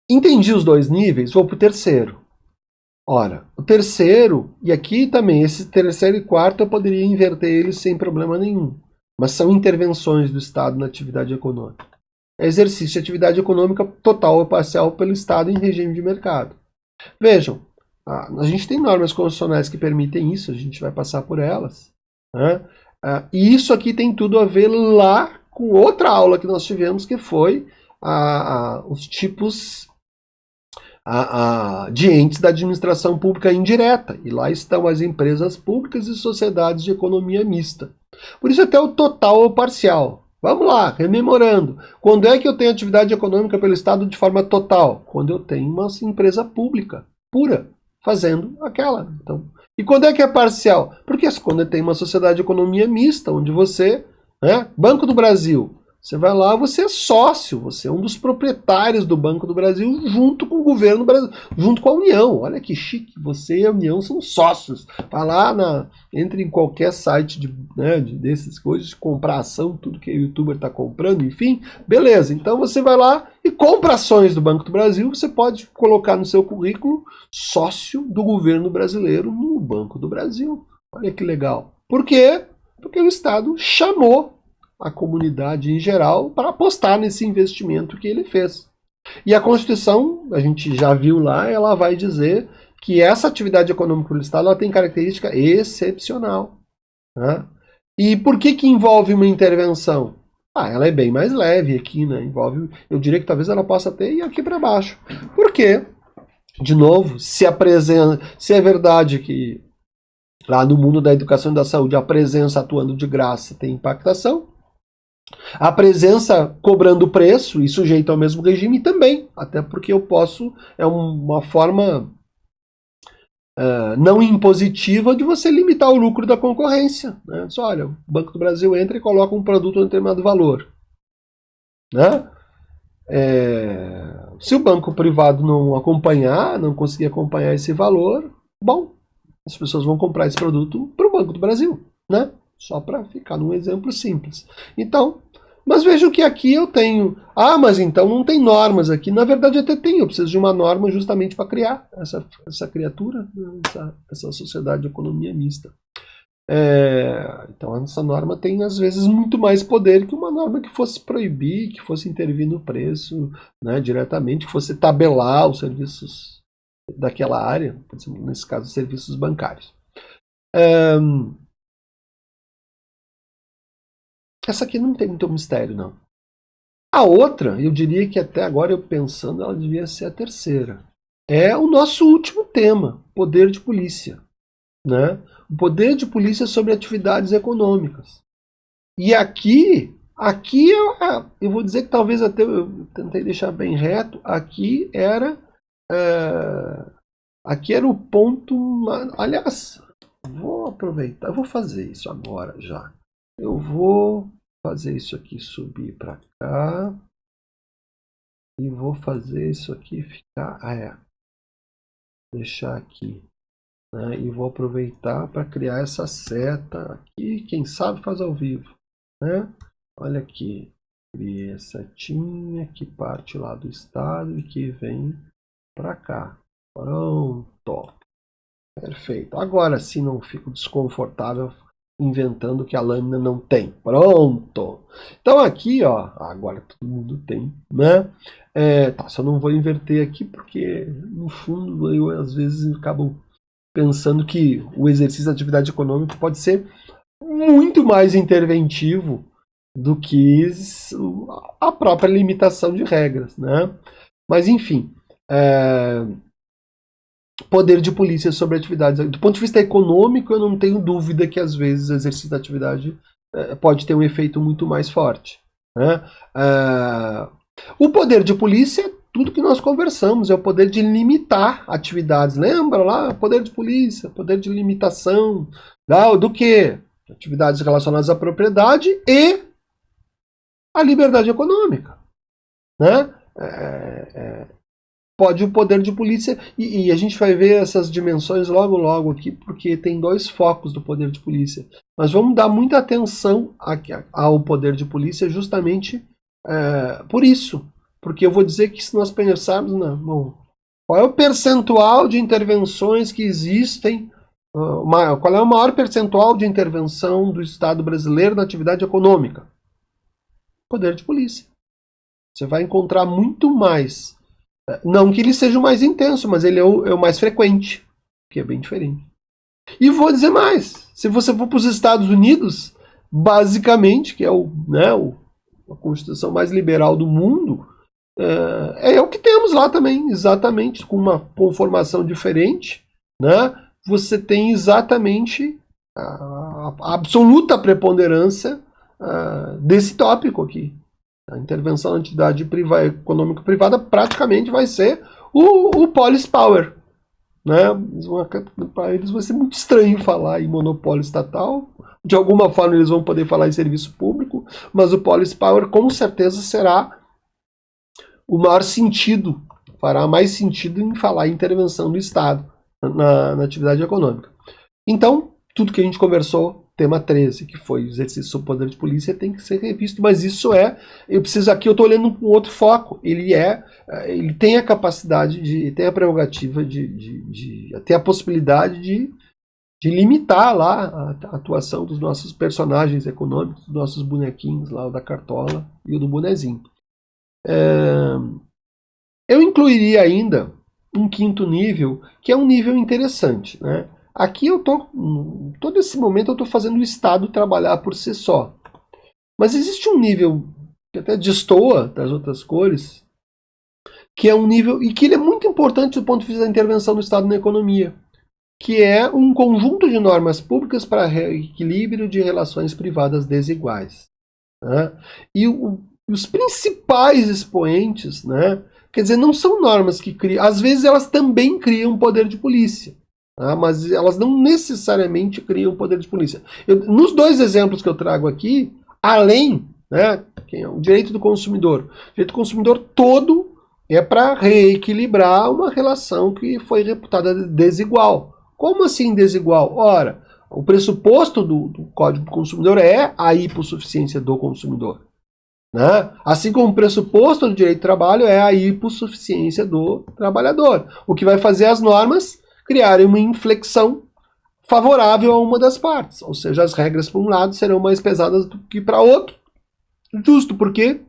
Entendi os dois níveis, vou para o terceiro. Ora, o terceiro, e aqui também, esse terceiro e quarto eu poderia inverter eles sem problema nenhum. Mas são intervenções do Estado na atividade econômica. É exercício de atividade econômica total ou parcial pelo Estado em regime de mercado. Vejam, a gente tem normas constitucionais que permitem isso, a gente vai passar por elas. Né? E isso aqui tem tudo a ver lá com outra aula que nós tivemos, que foi os tipos de entes da administração pública indireta. E lá estão as empresas públicas e sociedades de economia mista. Por isso até o total ou parcial. Vamos lá, rememorando. Quando é que eu tenho atividade econômica pelo Estado de forma total? Quando eu tenho uma empresa pública, pura, fazendo aquela. Então, e quando é que é parcial? Porque quando eu tenho uma sociedade de economia mista, onde você, Banco do Brasil, você vai lá, você é sócio, você é um dos proprietários do Banco do Brasil junto com o governo brasileiro, junto com a União. Olha que chique, você e a União são sócios. Vai lá, entre em qualquer site desses coisas, de comprar ação, tudo que o youtuber está comprando, enfim. Beleza, então você vai lá e compra ações do Banco do Brasil, você pode colocar no seu currículo sócio do governo brasileiro no Banco do Brasil. Olha que legal. Por quê? Porque o Estado chamou a comunidade em geral para apostar nesse investimento que ele fez. E a Constituição, a gente já viu lá, ela vai dizer que essa atividade econômica do Estado ela tem característica excepcional. Né? E por que envolve uma intervenção? Ela é bem mais leve aqui, né? Envolve, eu diria que talvez ela possa ter ir aqui para baixo. Por quê? De novo, se é verdade que lá no mundo da educação e da saúde a presença atuando de graça tem impactação, a presença cobrando preço e sujeito ao mesmo regime também, até porque eu posso, é uma forma não impositiva de você limitar o lucro da concorrência. Né? Só, olha, o Banco do Brasil entra e coloca um produto a um determinado valor. Né? Se o banco privado não conseguir acompanhar esse valor, bom, as pessoas vão comprar esse produto para o Banco do Brasil. Né? Só para ficar num exemplo simples. Então, mas vejam que aqui eu tenho. Mas então não tem normas aqui. Na verdade, até tem. Eu preciso de uma norma justamente para criar essa criatura, essa sociedade de economia mista. Então, essa norma tem, às vezes, muito mais poder que uma norma que fosse proibir, que fosse intervir no preço diretamente, que fosse tabelar os serviços daquela área, nesse caso, serviços bancários. Essa aqui não tem muito mistério, não. A outra, eu diria que até agora, eu pensando, ela devia ser a terceira. É o nosso último tema, poder de polícia. Né? O poder de polícia sobre atividades econômicas. E aqui eu vou dizer que talvez até eu tentei deixar bem reto, aqui era o ponto. Aliás, vou aproveitar, eu vou fazer isso agora já. Eu vou fazer isso aqui subir para cá. E vou fazer isso aqui ficar. Deixar aqui né? E vou aproveitar para criar essa seta aqui, quem sabe faz ao vivo, né? Olha aqui, criei a setinha que parte lá do estado e que vem para cá. Pronto. Perfeito. Agora sim não fico desconfortável inventando que a lâmina não tem. Pronto. Então aqui, ó, agora todo mundo tem, né? Tá, só não vou inverter aqui porque no fundo eu às vezes acabo pensando que o exercício da atividade econômica pode ser muito mais interventivo do que a própria limitação de regras, né? Mas enfim, poder de polícia sobre atividades. Do ponto de vista econômico, eu não tenho dúvida que às vezes o exercício da atividade pode ter um efeito muito mais forte, né? O poder de polícia é tudo que nós conversamos, é o poder de limitar atividades. Lembra lá? Poder de polícia, poder de limitação. Do quê? Atividades relacionadas à propriedade e à liberdade econômica, né? Pode o poder de polícia, e a gente vai ver essas dimensões logo logo aqui, porque tem dois focos do poder de polícia. Mas vamos dar muita atenção ao poder de polícia justamente por isso. Porque eu vou dizer que se nós pensarmos, qual é o percentual de intervenções que existem, qual é o maior percentual de intervenção do Estado brasileiro na atividade econômica? Poder de polícia. Você vai encontrar muito mais. Não que ele seja o mais intenso, mas ele é o mais frequente, que é bem diferente. E vou dizer mais, se você for para os Estados Unidos, basicamente, que é a Constituição mais liberal do mundo, é o que temos lá também, exatamente, com uma conformação diferente, né? Você tem exatamente a absoluta preponderância desse tópico aqui. A intervenção na atividade econômico-privada praticamente vai ser o police power, né? Para eles vai ser muito estranho falar em monopólio estatal. De alguma forma eles vão poder falar em serviço público, mas o police power com certeza será o maior sentido, fará mais sentido em falar em intervenção do Estado na atividade econômica. Então, tudo que a gente conversou, tema 13, que foi o exercício sobre o poder de polícia, tem que ser revisto, mas isso eu estou olhando com outro foco, ele tem a capacidade, tem a prerrogativa tem a possibilidade de limitar lá a atuação dos nossos personagens econômicos, dos nossos bonequinhos lá, o da cartola e o do bonezinho. Eu incluiria ainda um quinto nível, que é um nível interessante, né? Aqui todo esse momento eu estou fazendo o Estado trabalhar por si só. Mas existe um nível que até destoa das outras cores, que é um nível, e que ele é muito importante do ponto de vista da intervenção do Estado na economia, que é um conjunto de normas públicas para equilíbrio de relações privadas desiguais, né? E os principais expoentes, né, quer dizer, não são normas que criam, às vezes elas também criam poder de polícia, mas elas não necessariamente criam poder de polícia. Nos dois exemplos que eu trago aqui, além, né, o direito do consumidor. O direito do consumidor todo é para reequilibrar uma relação que foi reputada desigual. Como assim desigual? Ora, o pressuposto do Código do Consumidor é a hipossuficiência do consumidor, né? Assim como o pressuposto do direito do trabalho é a hipossuficiência do trabalhador. O que vai fazer as normas criarem uma inflexão favorável a uma das partes. Ou seja, as regras para um lado serão mais pesadas do que para outro. Justo porque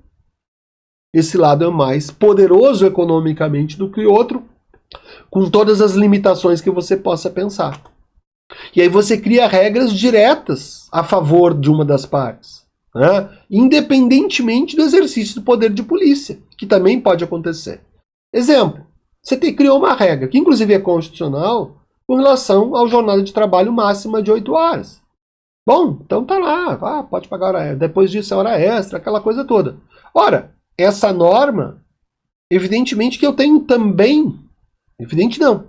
esse lado é mais poderoso economicamente do que o outro, com todas as limitações que você possa pensar. E aí você cria regras diretas a favor de uma das partes, né? Independentemente do exercício do poder de polícia, que também pode acontecer. Exemplo. Você criou uma regra, que inclusive é constitucional, com relação ao jornada de trabalho máxima de 8 horas. Bom, então tá lá, pode pagar hora extra, depois disso é hora extra, aquela coisa toda. Ora, essa norma, evidentemente que eu tenho também, evidente não,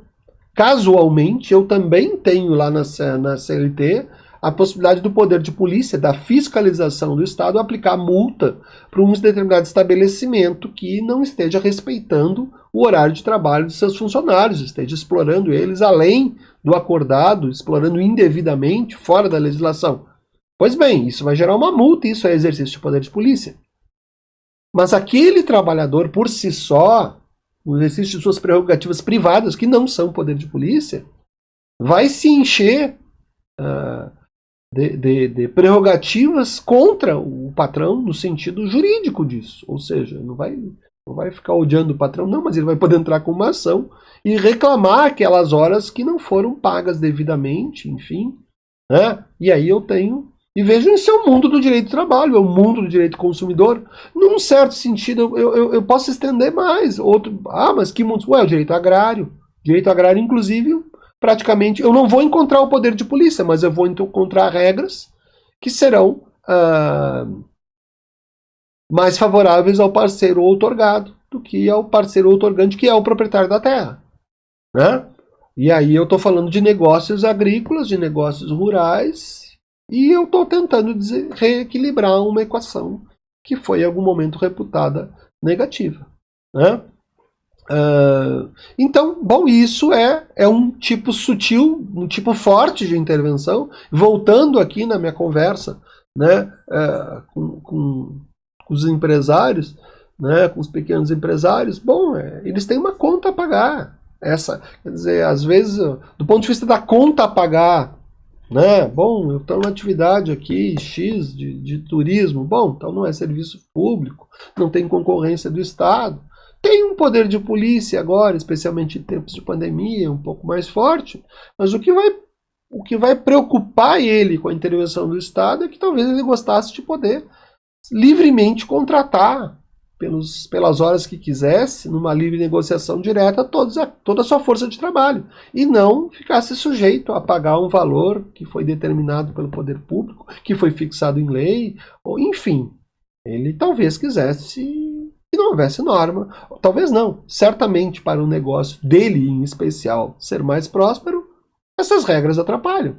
casualmente eu também tenho lá na CLT a possibilidade do poder de polícia, da fiscalização do Estado, aplicar multa para um determinado estabelecimento que não esteja respeitando o horário de trabalho dos seus funcionários, esteja explorando eles além do acordado, explorando indevidamente, fora da legislação. Pois bem, isso vai gerar uma multa, isso é exercício de poder de polícia. Mas aquele trabalhador, por si só, no exercício de suas prerrogativas privadas, que não são poder de polícia, vai se encher de prerrogativas contra o patrão no sentido jurídico disso. Ou seja, não vai ficar odiando o patrão, não, mas ele vai poder entrar com uma ação e reclamar aquelas horas que não foram pagas devidamente, enfim. Né? E aí eu tenho... E vejo, isso é o mundo do direito do trabalho, é o mundo do direito do consumidor. Num certo sentido, eu posso estender mais. Mas que mundo? Ué, o direito agrário. Direito agrário, inclusive, praticamente, eu não vou encontrar o poder de polícia, mas eu vou encontrar regras que serão mais favoráveis ao parceiro outorgado do que ao parceiro outorgante, que é o proprietário da terra. Né? E aí eu estou falando de negócios agrícolas, de negócios rurais, e eu estou tentando reequilibrar uma equação que foi em algum momento reputada negativa. Né? Então, bom, isso é um tipo sutil, um tipo forte de intervenção. Voltando aqui na minha conversa, né, com os empresários, né, com os pequenos empresários, bom, eles têm uma conta a pagar. Quer dizer, às vezes, do ponto de vista da conta a pagar, né, bom, eu estou numa atividade aqui X de turismo, bom, então não é serviço público, não tem concorrência do Estado. Tem um poder de polícia agora, especialmente em tempos de pandemia, um pouco mais forte, mas o que vai preocupar ele com a intervenção do Estado é que talvez ele gostasse de poder livremente contratar pelas horas que quisesse, numa livre negociação direta, toda a sua força de trabalho, e não ficasse sujeito a pagar um valor que foi determinado pelo poder público, que foi fixado em lei, ou enfim, ele talvez quisesse que não houvesse norma, talvez não, certamente para o negócio dele em especial ser mais próspero, essas regras atrapalham.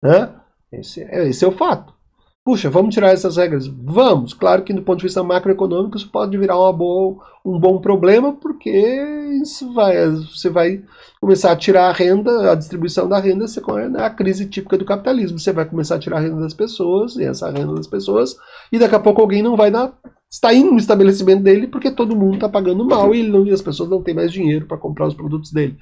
Né? Esse é o fato. Puxa, vamos tirar essas regras? Vamos. Claro que do ponto de vista macroeconômico isso pode virar um bom problema, porque você vai começar a tirar a renda, a distribuição da renda, é a crise típica do capitalismo. Você vai começar a tirar a renda das pessoas, e essa renda das pessoas, e daqui a pouco alguém não vai está indo no estabelecimento dele porque todo mundo está pagando mal e as pessoas não têm mais dinheiro para comprar os produtos dele.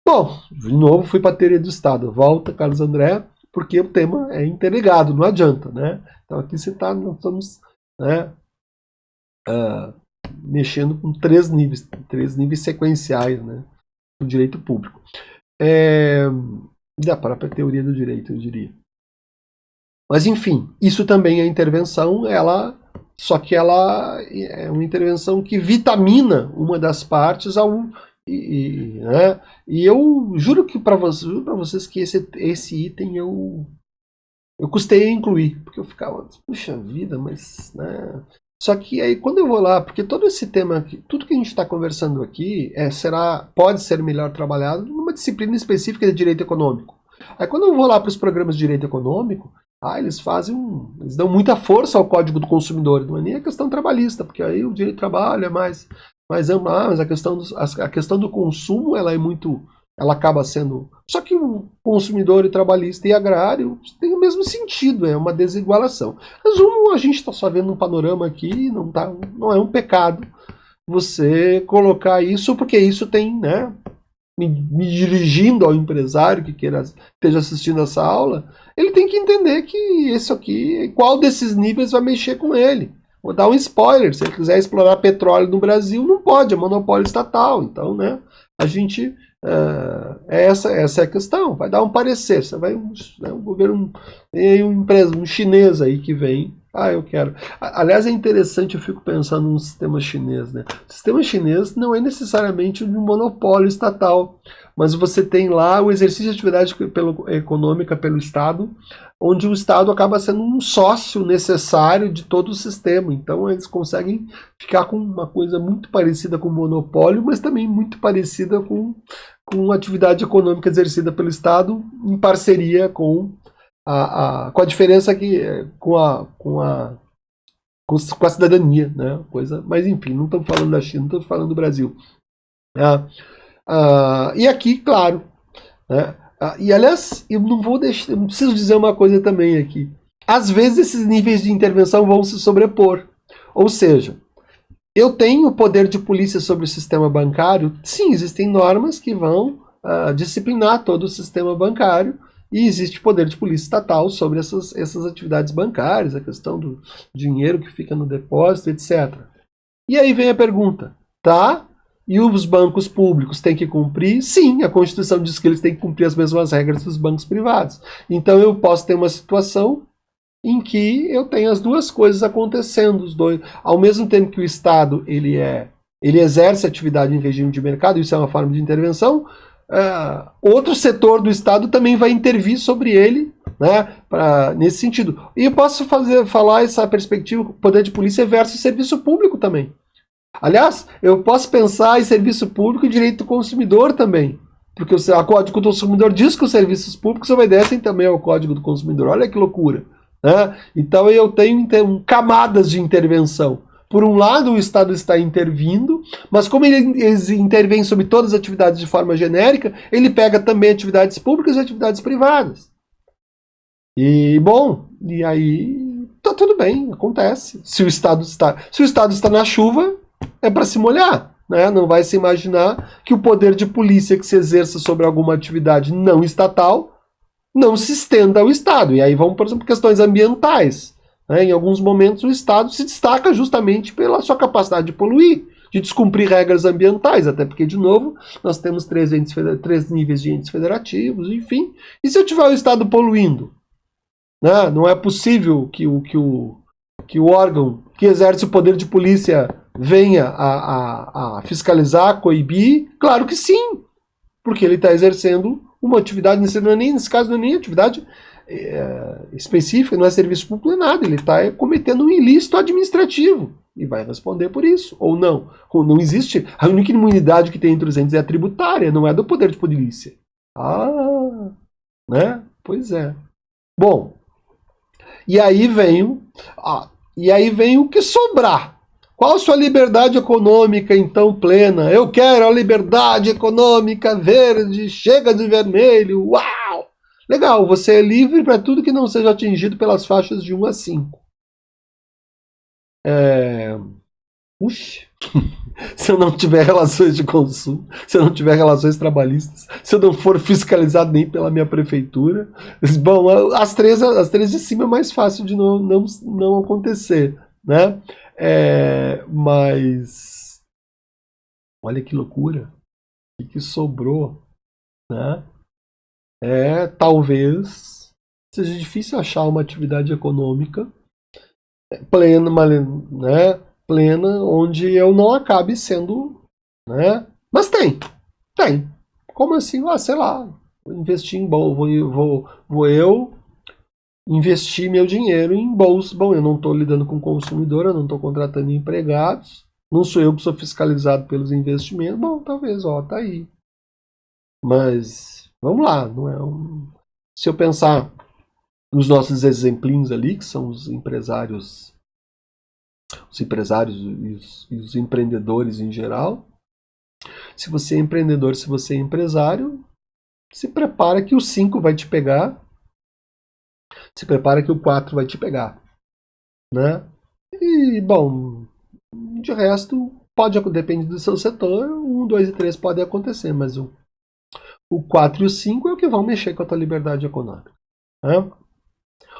Bom, de novo fui para a teoria do Estado. Volta, Carlos André, porque o tema é interligado, não adianta, né? Então aqui nós estamos, né, mexendo com três níveis sequenciais, né, do direito público. Da própria teoria do direito, eu diria. Mas enfim, isso também é intervenção, só que ela é uma intervenção que vitamina uma das partes né? E eu juro para vocês que esse item eu custei a incluir, porque eu ficava, puxa vida, mas... Né? Só que aí quando eu vou lá, porque todo esse tema aqui, tudo que a gente está conversando aqui pode ser melhor trabalhado numa disciplina específica de direito econômico. Aí quando eu vou lá para os programas de direito econômico, eles dão muita força ao Código do Consumidor, não é nem a questão trabalhista, porque aí o direito do trabalho é mais amplo, mas a questão do consumo, ela acaba sendo... Só que o consumidor e trabalhista e agrário tem o mesmo sentido, é uma desigualação. Resumo, a gente está só vendo um panorama aqui, não é um pecado você colocar isso, porque isso tem, né, me dirigindo ao empresário que esteja assistindo essa aula, ele tem que entender que isso aqui, qual desses níveis vai mexer com ele. Vou dar um spoiler, se ele quiser explorar petróleo no Brasil, não pode, é monopólio estatal. Então, né, a gente... essa é a questão, vai dar um parecer, você vai, né, um governo, tem aí uma empresa, um chinês aí que vem, eu quero. Aliás, é interessante, eu fico pensando no sistema chinês, né? O sistema chinês não é necessariamente um monopólio estatal, mas você tem lá o exercício de atividade econômica pelo Estado, onde o Estado acaba sendo um sócio necessário de todo o sistema. Então eles conseguem ficar com uma coisa muito parecida com o monopólio, mas também muito parecida com a atividade econômica exercida pelo Estado em parceria com a diferença que com a cidadania, né? Mas enfim, não estamos falando da China, não estamos falando do Brasil. E aqui, claro, né, E aliás, eu não vou deixar, eu preciso dizer uma coisa também aqui. Às vezes esses níveis de intervenção vão se sobrepor. Ou seja, eu tenho poder de polícia sobre o sistema bancário? Sim, existem normas que vão disciplinar todo o sistema bancário e existe poder de polícia estatal sobre essas atividades bancárias, a questão do dinheiro que fica no depósito, etc. E aí vem a pergunta, tá? E os bancos públicos têm que cumprir? Sim, a Constituição diz que eles têm que cumprir as mesmas regras dos bancos privados. Então eu posso ter uma situação em que eu tenho as duas coisas acontecendo, os dois, ao mesmo tempo que o Estado ele exerce atividade em regime de mercado, isso é uma forma de intervenção, outro setor do Estado também vai intervir sobre ele, né, nesse sentido. E eu posso falar essa perspectiva, poder de polícia versus serviço público também. Aliás, eu posso pensar em serviço público e direito do consumidor também. Porque o Código do Consumidor diz que os serviços públicos obedecem também ao Código do Consumidor. Olha que loucura. Né? Então eu tenho camadas de intervenção. Por um lado, o Estado está intervindo, mas como ele intervém sobre todas as atividades de forma genérica, ele pega também atividades públicas e atividades privadas. E, bom, e aí tá tudo bem, acontece. Se o Estado está na chuva, é para se molhar. Né? Não vai se imaginar que o poder de polícia que se exerça sobre alguma atividade não estatal não se estenda ao Estado. E aí vamos, por exemplo, questões ambientais. Né? Em alguns momentos o Estado se destaca justamente pela sua capacidade de poluir, de descumprir regras ambientais, até porque, de novo, nós temos três níveis de entes federativos, enfim. E se eu tiver o Estado poluindo? Né? Não é possível que o órgão que exerce o poder de polícia venha a fiscalizar, coibir? Claro que sim, porque ele está exercendo uma atividade, nesse caso não é nem atividade específica, não é serviço público, não é nada, ele está cometendo um ilícito administrativo e vai responder por isso, ou não. Ou não existe, a única imunidade que tem entre os entes é a tributária, não é do poder de polícia. Né? Pois é. Bom, e aí vem o que sobrar. Qual a sua liberdade econômica, então, plena? Eu quero a liberdade econômica verde, chega de vermelho, uau! Legal, você é livre para tudo que não seja atingido pelas faixas de 1 a 5. Se eu não tiver relações de consumo, se eu não tiver relações trabalhistas, se eu não for fiscalizado nem pela minha prefeitura, bom, as três de cima é mais fácil de não acontecer, né? Mas olha que loucura, o que sobrou, né? Talvez seja difícil achar uma atividade econômica plena, né? Plena, onde eu não acabe sendo, né? Mas tem. Como assim? Sei lá, vou investir em bolsa, vou eu investir meu dinheiro em bolsa. Bom, eu não estou lidando com consumidor, eu não estou contratando empregados, não sou eu que sou fiscalizado pelos investimentos. Bom, talvez, tá aí. Mas, vamos lá, não é se eu pensar nos nossos exemplinhos ali, que são os empresários e os empreendedores em geral. Se você é empreendedor, se você é empresário, se prepara que o 5 vai te pegar, se prepara que o 4 vai te pegar, né? E, bom, de resto, depende do seu setor, 1, 2 e 3 podem acontecer, mas o 4 e o 5 é o que vão mexer com a tua liberdade econômica, né?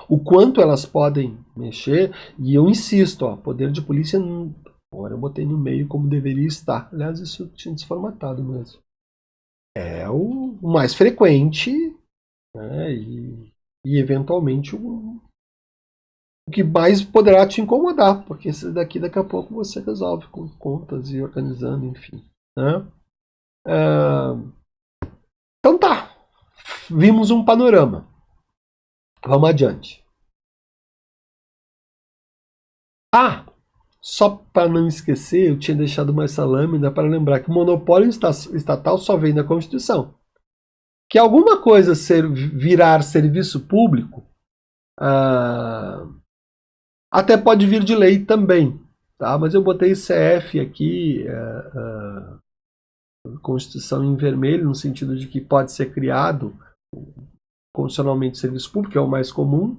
O quanto elas podem mexer, e eu insisto, poder de polícia, agora eu botei no meio como deveria estar. Aliás, isso eu tinha desformatado mesmo. É o mais frequente, né, e eventualmente o que mais poderá te incomodar, porque esse daqui daqui a pouco você resolve com contas e organizando, enfim. Né? Então tá, vimos um panorama. Vamos adiante. Só para não esquecer, eu tinha deixado mais essa lâmina para lembrar que o monopólio estatal só vem da Constituição. Que alguma coisa virar serviço público, até pode vir de lei também. Tá? Mas eu botei CF aqui, Constituição em vermelho, no sentido de que pode ser criado constitucionalmente serviço público, é o mais comum,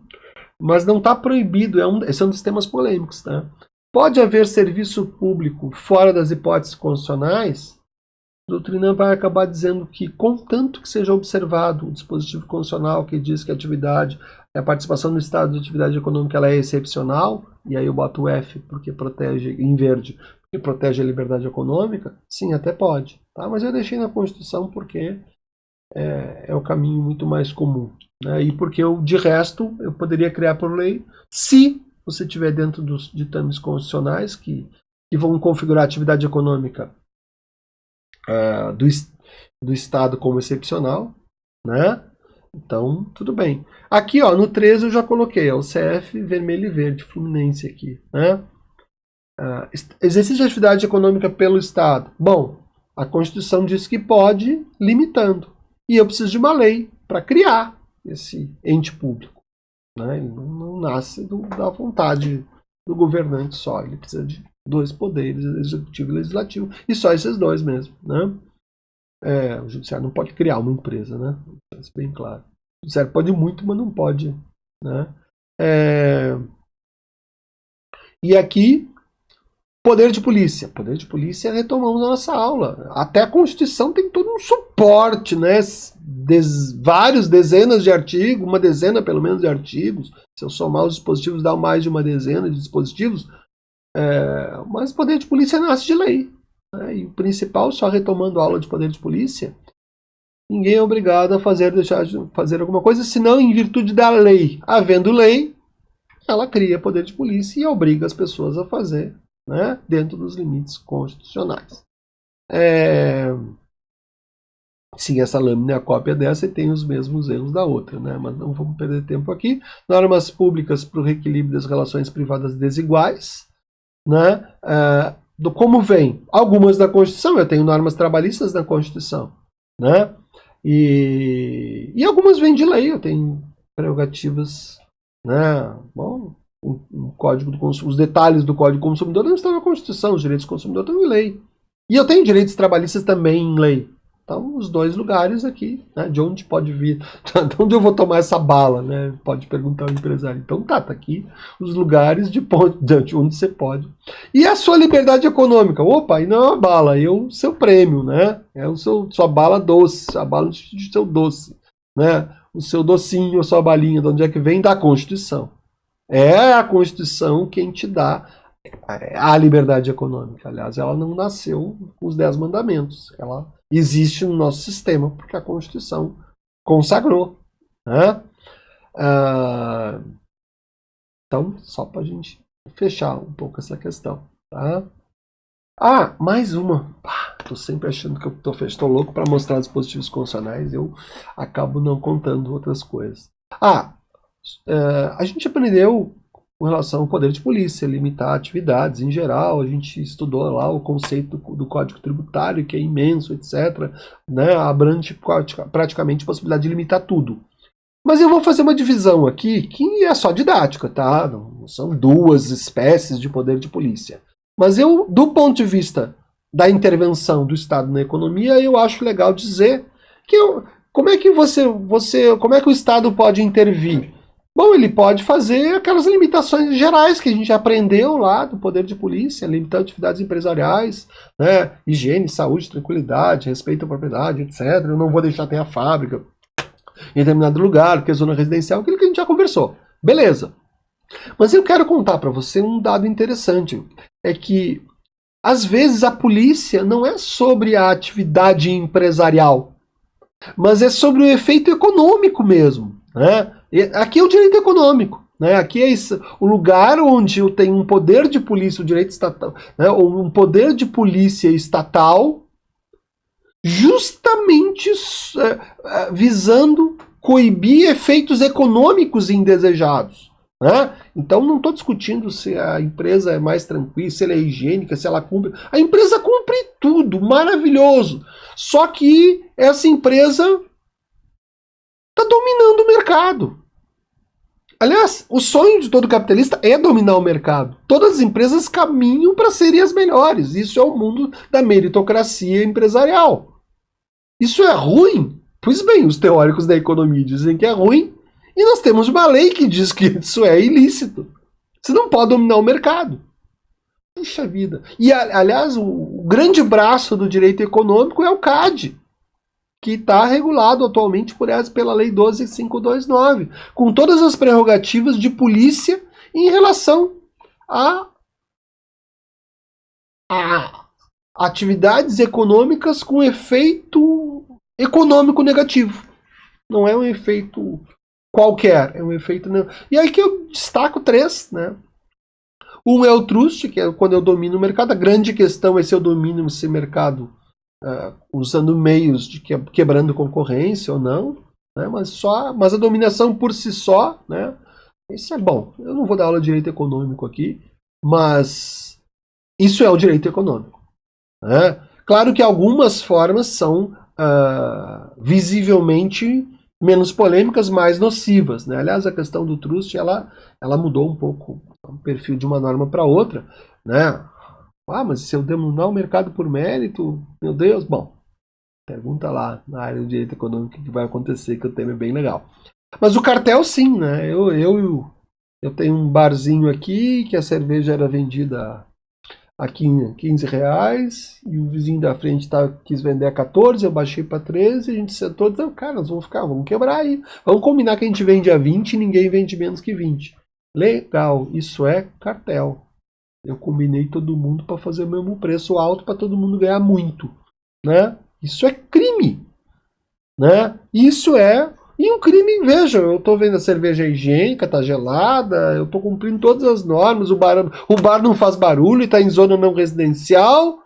mas não está proibido, esse é um dos temas polêmicos, tá? Pode haver serviço público fora das hipóteses constitucionais? A doutrina vai acabar dizendo que, contanto que seja observado o dispositivo constitucional que diz que a participação do Estado de atividade econômica ela é excepcional, e aí eu boto o F porque protege, em verde, porque protege a liberdade econômica, sim, até pode. Tá? Mas eu deixei na Constituição porque é o caminho muito mais comum. Né? E porque de resto eu poderia criar por lei, se você estiver dentro dos ditames constitucionais que vão configurar a atividade econômica do Estado como excepcional, né? Então, tudo bem. Aqui, ó, no 13 eu já coloquei, ó, o CF vermelho e verde, Fluminense aqui, né? Exercício de atividade econômica pelo Estado. Bom, a Constituição diz que pode, limitando. E eu preciso de uma lei para criar esse ente público. Né? Ele não nasce da vontade do governante só. Ele precisa de dois poderes, executivo e legislativo. E só esses dois mesmo. Né? O judiciário não pode criar uma empresa. Né? Isso é bem claro. O judiciário pode muito, mas não pode. Né? E aqui, poder de polícia. Poder de polícia retomamos a nossa aula. Até a Constituição tem todo um suporte, né? Vários dezenas de artigos, uma dezena pelo menos de artigos. Se eu somar os dispositivos, dá mais de uma dezena de dispositivos. Mas poder de polícia nasce de lei. Né? E o principal, só retomando a aula de poder de polícia, ninguém é obrigado a deixar de fazer alguma coisa, senão em virtude da lei. Havendo lei, ela cria poder de polícia e obriga as pessoas a fazer. Né, dentro dos limites constitucionais. Sim, essa lâmina é a cópia dessa e tem os mesmos erros da outra, né, mas não vamos perder tempo aqui. Normas públicas para o reequilíbrio das relações privadas desiguais. Né, como vem? Algumas da Constituição, eu tenho normas trabalhistas na Constituição. Né, e algumas vêm de lei, eu tenho prerrogativas. Né, bom, os detalhes do Código do Consumidor não estão na Constituição, os direitos do consumidor estão em lei. E eu tenho direitos trabalhistas também em lei. Então, os dois lugares aqui, né, de onde pode vir, de onde eu vou tomar essa bala, né, pode perguntar ao empresário. Então tá aqui os lugares de onde você pode. E a sua liberdade econômica? Opa, aí não é uma bala, aí é o seu prêmio, né, é sua bala doce, a bala do seu doce, né, o seu docinho, a sua balinha, de onde é que vem? Da Constituição. É a Constituição quem te dá a liberdade econômica. Aliás, ela não nasceu com os 10 mandamentos. Ela existe no nosso sistema porque a Constituição consagrou. Né? Então, só para a gente fechar um pouco essa questão. Tá? Mais uma. Estou sempre achando que eu estou louco para mostrar dispositivos constitucionais. Eu acabo não contando outras coisas. A gente aprendeu com relação ao poder de polícia, limitar atividades em geral, a gente estudou lá o conceito do Código Tributário, que é imenso, etc. Né? Abrange praticamente a possibilidade de limitar tudo. Mas eu vou fazer uma divisão aqui que é só didática, tá? Não são duas espécies de poder de polícia. Mas do ponto de vista da intervenção do Estado na economia, eu acho legal dizer que como é que como é que o Estado pode intervir? Bom, ele pode fazer aquelas limitações gerais que a gente aprendeu lá do poder de polícia, limitando atividades empresariais, né, higiene, saúde, tranquilidade, respeito à propriedade, etc. Eu não vou deixar ter a fábrica em determinado lugar, porque é zona residencial, aquilo que a gente já conversou. Beleza. Mas eu quero contar para você um dado interessante. É que, às vezes, a polícia não é sobre a atividade empresarial, mas é sobre o efeito econômico mesmo. Né? Aqui é o direito econômico. Né? Aqui é o lugar onde eu tenho um poder de polícia, o direito estatal, né? Um poder de polícia estatal, justamente visando coibir efeitos econômicos indesejados. Né? Então não estou discutindo se a empresa é mais tranquila, se ela é higiênica, se ela cumpre. A empresa cumpre tudo, maravilhoso. Só que essa empresa está dominando o mercado. Aliás, o sonho de todo capitalista é dominar o mercado. Todas as empresas caminham para serem as melhores. Isso é o mundo da meritocracia empresarial. Isso é ruim? Pois bem, os teóricos da economia dizem que é ruim, e nós temos uma lei que diz que isso é ilícito. Você não pode dominar o mercado. Puxa vida. E, aliás, o grande braço do direito econômico é o CAD, que está regulado atualmente pela Lei 12.529, com todas as prerrogativas de polícia em relação a atividades econômicas com efeito econômico negativo. Não é um efeito qualquer, é um efeito... E aí que eu destaco três, né? Um é o trust, que é quando eu domino o mercado. A grande questão é se eu domino esse mercado usando meios de quebrando concorrência ou não, né? Mas a dominação por si só, né? Isso é bom. Eu não vou dar aula de direito econômico aqui, mas isso é o direito econômico, né? Claro que algumas formas são visivelmente menos polêmicas, mais nocivas, né? Aliás, a questão do trust ela mudou um pouco o perfil de uma norma para outra, né? Mas se eu dominar o mercado por mérito, meu Deus, bom, pergunta lá na área do direito econômico o que vai acontecer, que o tema é bem legal. Mas o cartel sim, né? Eu tenho um barzinho aqui que a cerveja era vendida a R$ 15 e o vizinho da frente quis vender a 14, eu baixei para 13, a gente sentou e disse, cara, nós vamos quebrar aí. Vamos combinar que a gente vende a 20 e ninguém vende menos que 20. Legal, isso é cartel. Eu combinei todo mundo para fazer o mesmo preço alto para todo mundo ganhar muito, né? Isso é crime, né? Isso é... E um crime, veja, eu estou vendo a cerveja higiênica, está gelada, eu estou cumprindo todas as normas, o bar não faz barulho, está em zona não residencial,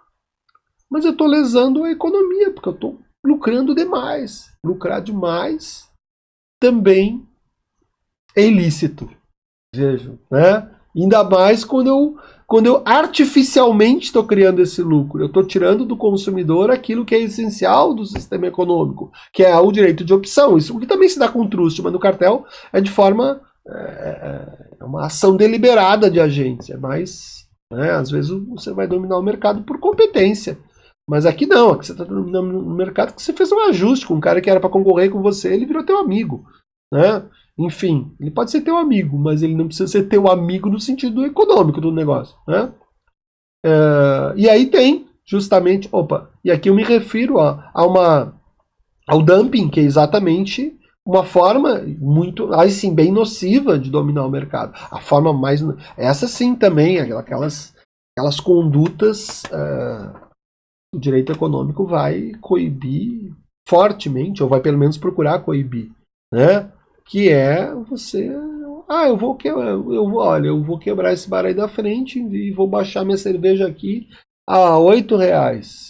mas eu estou lesando a economia, porque eu estou lucrando demais. Lucrar demais também é ilícito, veja, né? Ainda mais quando eu artificialmente estou criando esse lucro. Eu estou tirando do consumidor aquilo que é essencial do sistema econômico, que é o direito de opção. Isso que também se dá com o trust, mas no cartel é de forma... É uma ação deliberada de agentes. É mais... Né, às vezes você vai dominar o mercado por competência. Mas aqui não. Aqui você está dominando o mercado que você fez um ajuste com um cara que era para concorrer com você, ele virou teu amigo, né? Enfim, ele pode ser teu amigo, mas ele não precisa ser teu amigo no sentido econômico do negócio, né? E aí tem justamente, e aqui eu me refiro ao dumping, que é exatamente uma forma muito, aí sim, bem nociva de dominar o mercado. A forma mais, essa sim também, aquelas condutas, o direito econômico vai coibir fortemente, ou vai pelo menos procurar coibir, né? Que é você... eu vou quebrar esse bar aí da frente e vou baixar minha cerveja aqui a R$ 8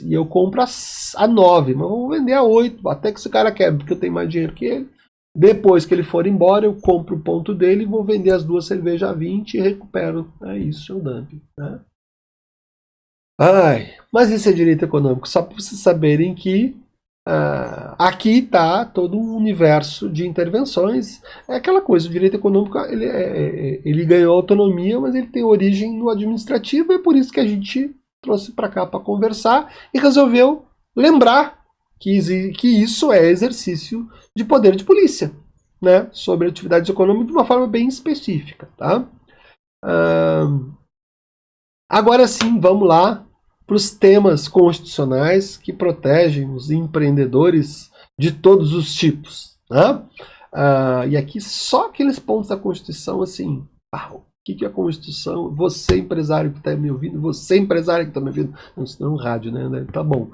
e eu compro a 9, mas eu vou vender a 8 até que esse cara quebre, porque eu tenho mais dinheiro que ele. Depois que ele for embora, eu compro o ponto dele e vou vender as duas cervejas a 20 e recupero. É isso, é o dumping, né? Mas isso é direito econômico, só para vocês saberem que aqui está todo um universo de intervenções. É aquela coisa, o direito econômico ele ganhou autonomia, mas ele tem origem no administrativo, é por isso que a gente trouxe para cá para conversar e resolveu lembrar que isso é exercício de poder de polícia, né, sobre atividades econômicas de uma forma bem específica. Tá? Agora sim, vamos lá para os temas constitucionais que protegem os empreendedores de todos os tipos. Né? E aqui só aqueles pontos da Constituição, assim, o que é a Constituição? Você, empresário que está me ouvindo, você, empresário que está me ouvindo, não é um rádio, né? Tá bom.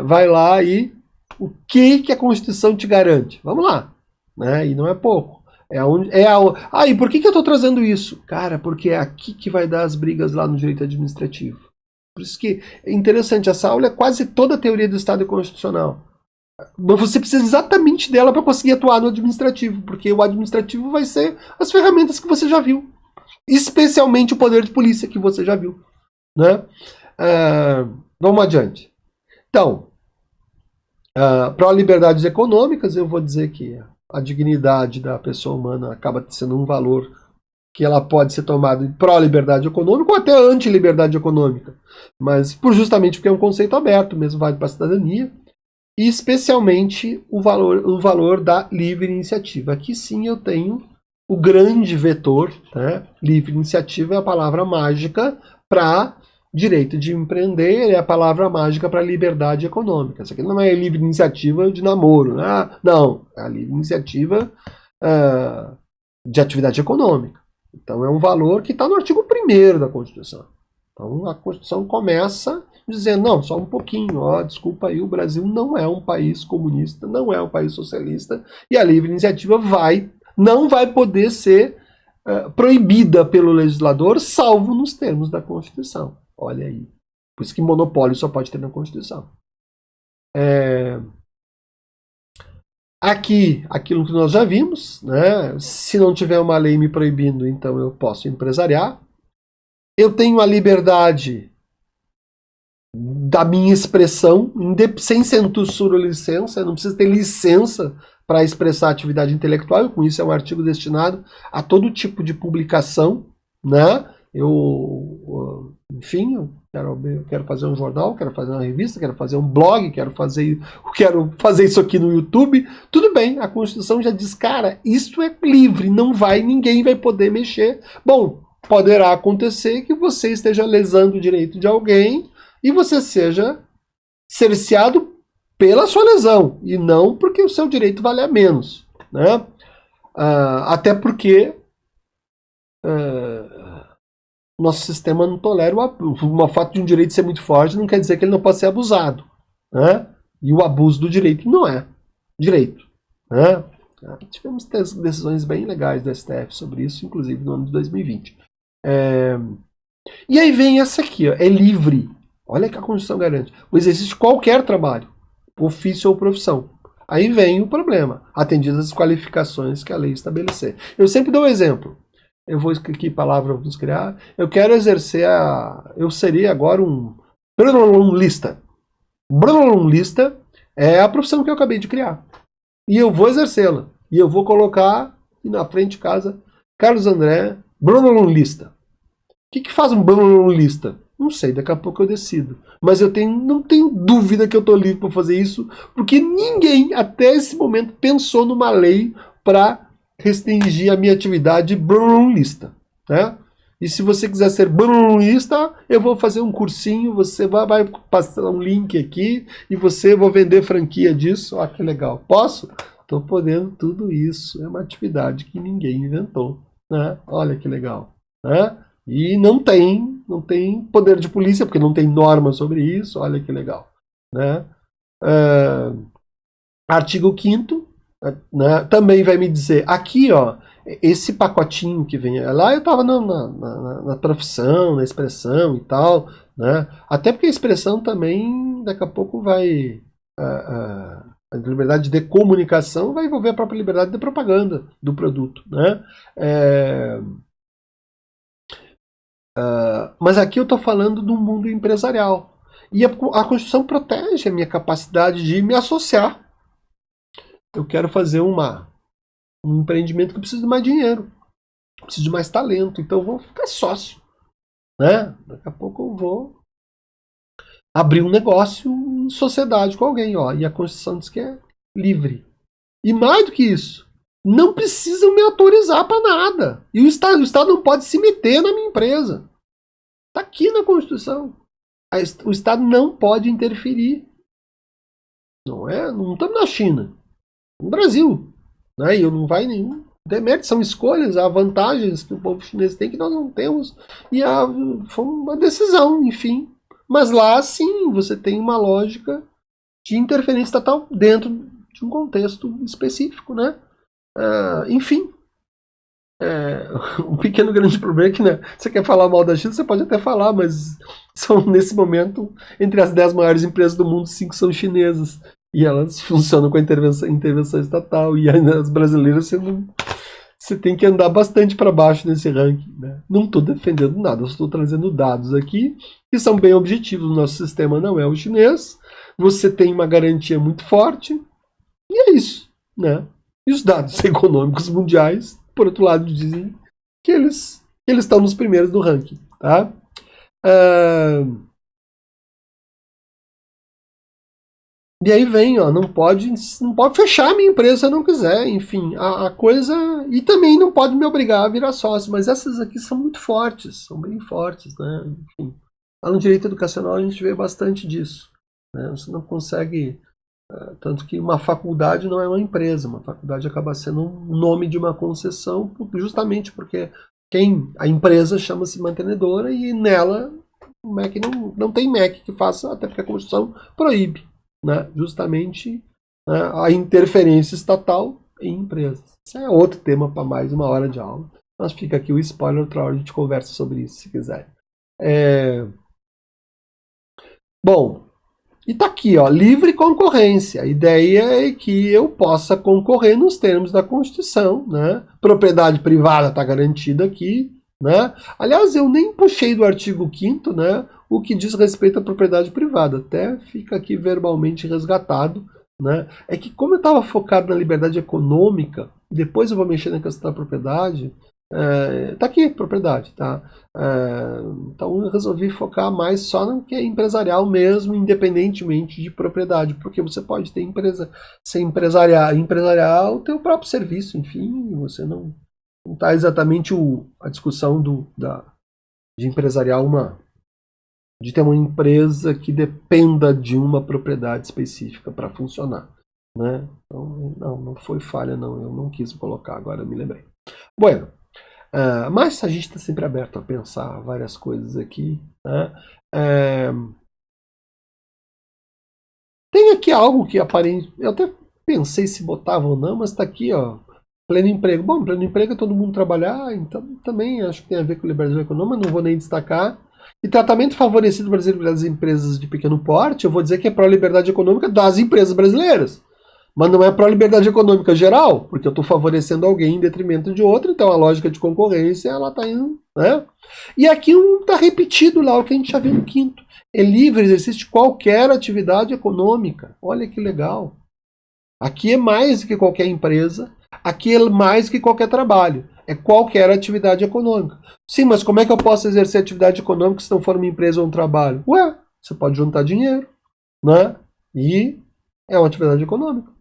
Vai lá e o que a Constituição te garante? Vamos lá. Né? E não é pouco. E por que eu estou trazendo isso? Cara, porque é aqui que vai dar as brigas lá no direito administrativo. Por isso que é interessante, essa aula é quase toda a teoria do Estado Constitucional. Mas você precisa exatamente dela para conseguir atuar no administrativo, porque o administrativo vai ser as ferramentas que você já viu. Especialmente o poder de polícia que você já viu. Né? Vamos adiante. Então, para liberdades econômicas, eu vou dizer que a dignidade da pessoa humana acaba sendo um valor que ela pode ser tomada pró-liberdade econômica ou até anti-liberdade econômica. Mas justamente porque é um conceito aberto, mesmo vale para a cidadania. e especialmente o valor da livre iniciativa. Aqui sim eu tenho o grande vetor, né? Livre iniciativa é a palavra mágica para direito de empreender, é a palavra mágica para liberdade econômica. Isso aqui não é livre iniciativa de namoro, né? Não, é a livre iniciativa de atividade econômica. Então é um valor que está no artigo 1º da Constituição. Então a Constituição começa dizendo, não, só um pouquinho, ó, desculpa aí, o Brasil não é um país comunista, não é um país socialista, e a livre iniciativa não vai poder ser proibida pelo legislador, salvo nos termos da Constituição. Olha aí. Por isso que monopólio só pode ter na Constituição. Aqui, aquilo que nós já vimos, né? Se não tiver uma lei me proibindo, então eu posso empresariar. Eu tenho a liberdade da minha expressão, sem censura ou licença, eu não preciso ter licença para expressar atividade intelectual, com isso é um artigo destinado a todo tipo de publicação, né? Enfim, eu quero fazer um jornal, quero fazer uma revista, quero fazer um blog, quero fazer isso aqui no YouTube, tudo bem, a Constituição já diz, cara, isso é livre, ninguém vai poder mexer. Bom, poderá acontecer que você esteja lesando o direito de alguém e você seja cerceado pela sua lesão, e não porque o seu direito vale a menos, né? Até porque nosso sistema não tolera o fato de um direito ser muito forte não quer dizer que ele não pode ser abusado, né? E o abuso do direito não é direito, né? Tivemos decisões bem legais do STF sobre isso, inclusive no ano de 2020. E aí vem essa aqui, ó, é livre. Olha que a Constituição garante. O exercício de qualquer trabalho, ofício ou profissão. Aí vem o problema, atendidas as qualificações que a lei estabelecer. Eu sempre dou um exemplo. Eu vou que palavra vamos criar. Eu quero exercer eu seria agora um lista. Lista é a profissão que eu acabei de criar. E eu vou exercê-la. E eu vou colocar na frente de casa Carlos André, lista. O que faz um lista? Não sei, daqui a pouco eu decido. Mas não tenho dúvida que eu estou livre para fazer isso, porque ninguém até esse momento pensou numa lei para restringir a minha atividade lista, né? E se você quiser ser lista, eu vou fazer um cursinho, você vai passar um link aqui e vou vender franquia disso. Olha que legal. Posso? Estou podendo tudo isso. É uma atividade que ninguém inventou, né? Olha que legal, né? E não tem poder de polícia, porque não tem norma sobre isso. Olha que legal, né? Artigo 5º, né, também vai me dizer, aqui, ó, esse pacotinho que vem lá, eu estava na profissão, na expressão e tal, né? Até porque a expressão também, daqui a pouco vai... a liberdade de comunicação vai envolver a própria liberdade de propaganda do produto, né? Mas aqui eu estou falando do mundo empresarial. E a Constituição protege a minha capacidade de me associar. Eu quero fazer um empreendimento que precisa de mais dinheiro, preciso de mais talento, então eu vou ficar sócio, né? Daqui a pouco eu vou abrir um negócio em sociedade com alguém, ó. E a Constituição diz que é livre. E mais do que isso, não precisam me autorizar para nada. E o Estado não pode se meter na minha empresa. Está aqui na Constituição. O Estado não pode interferir. Não estamos na China. No Brasil, né? E não vai nenhum demérito, são escolhas, há vantagens que o povo chinês tem que nós não temos, e foi uma decisão, enfim. Mas lá sim você tem uma lógica de interferência estatal dentro de um contexto específico, né? Enfim, um pequeno grande problema é que, né, você quer falar mal da China, você pode até falar, mas são nesse momento entre as 10 maiores empresas do mundo, 5 são chinesas. E elas funcionam com a intervenção estatal. E as brasileiras você tem que andar bastante para baixo nesse ranking, né? Não estou defendendo nada, eu estou trazendo dados aqui que são bem objetivos. O nosso sistema não é o chinês. Você tem uma garantia muito forte. E é isso, né? E os dados econômicos mundiais, por outro lado, dizem que eles estão nos primeiros do ranking, tá? E aí vem, ó, não pode fechar a minha empresa se eu não quiser, enfim, a coisa... E também não pode me obrigar a virar sócio, mas essas aqui são muito fortes, são bem fortes, né? Enfim, lá no direito educacional a gente vê bastante disso, né? Você não consegue... Tanto que uma faculdade não é uma empresa, uma faculdade acaba sendo um nome de uma concessão, justamente porque a empresa chama-se mantenedora e nela o MEC não tem MEC que faça, até porque a Constituição proíbe, né, justamente, né, a interferência estatal em empresas. Isso é outro tema para mais uma hora de aula. Mas fica aqui o spoiler, outra hora a gente conversa sobre isso, se quiser. Bom, e tá aqui, ó, livre concorrência. A ideia é que eu possa concorrer nos termos da Constituição, né? Propriedade privada está garantida aqui, né? Aliás, eu nem puxei do artigo 5º, né, o que diz respeito à propriedade privada. Até fica aqui verbalmente resgatado, né? É que como eu estava focado na liberdade econômica, depois eu vou mexer na questão da propriedade, tá aqui, propriedade, tá? Então eu resolvi focar mais só no que é empresarial mesmo, independentemente de propriedade, porque você pode ter empresa, ser empresarial, ter o próprio serviço, enfim, você não está exatamente a discussão de empresarial, de ter uma empresa que dependa de uma propriedade específica para funcionar, né? Então, não foi falha, não, eu não quis colocar, agora eu me lembrei. Bueno, mas a gente está sempre aberto a pensar várias coisas aqui, né? Tem aqui algo que aparente... Eu até pensei se botava ou não, mas está aqui, ó. Pleno emprego. Bom, pleno emprego é todo mundo trabalhar, então também acho que tem a ver com liberdade econômica, não vou nem destacar. E tratamento favorecido das empresas de pequeno porte, eu vou dizer que é pró-liberdade econômica das empresas brasileiras. Mas não é pró-liberdade econômica geral, porque eu estou favorecendo alguém em detrimento de outro, então a lógica de concorrência ela está indo, né? E aqui está repetido lá o que a gente já viu no 5º. É livre exercício de qualquer atividade econômica. Olha que legal. Aqui é mais do que qualquer empresa, aqui é mais do que qualquer trabalho. É qualquer atividade econômica. Sim, mas como é que eu posso exercer atividade econômica se não for uma empresa ou um trabalho? Ué, você pode juntar dinheiro, né? E é uma atividade econômica.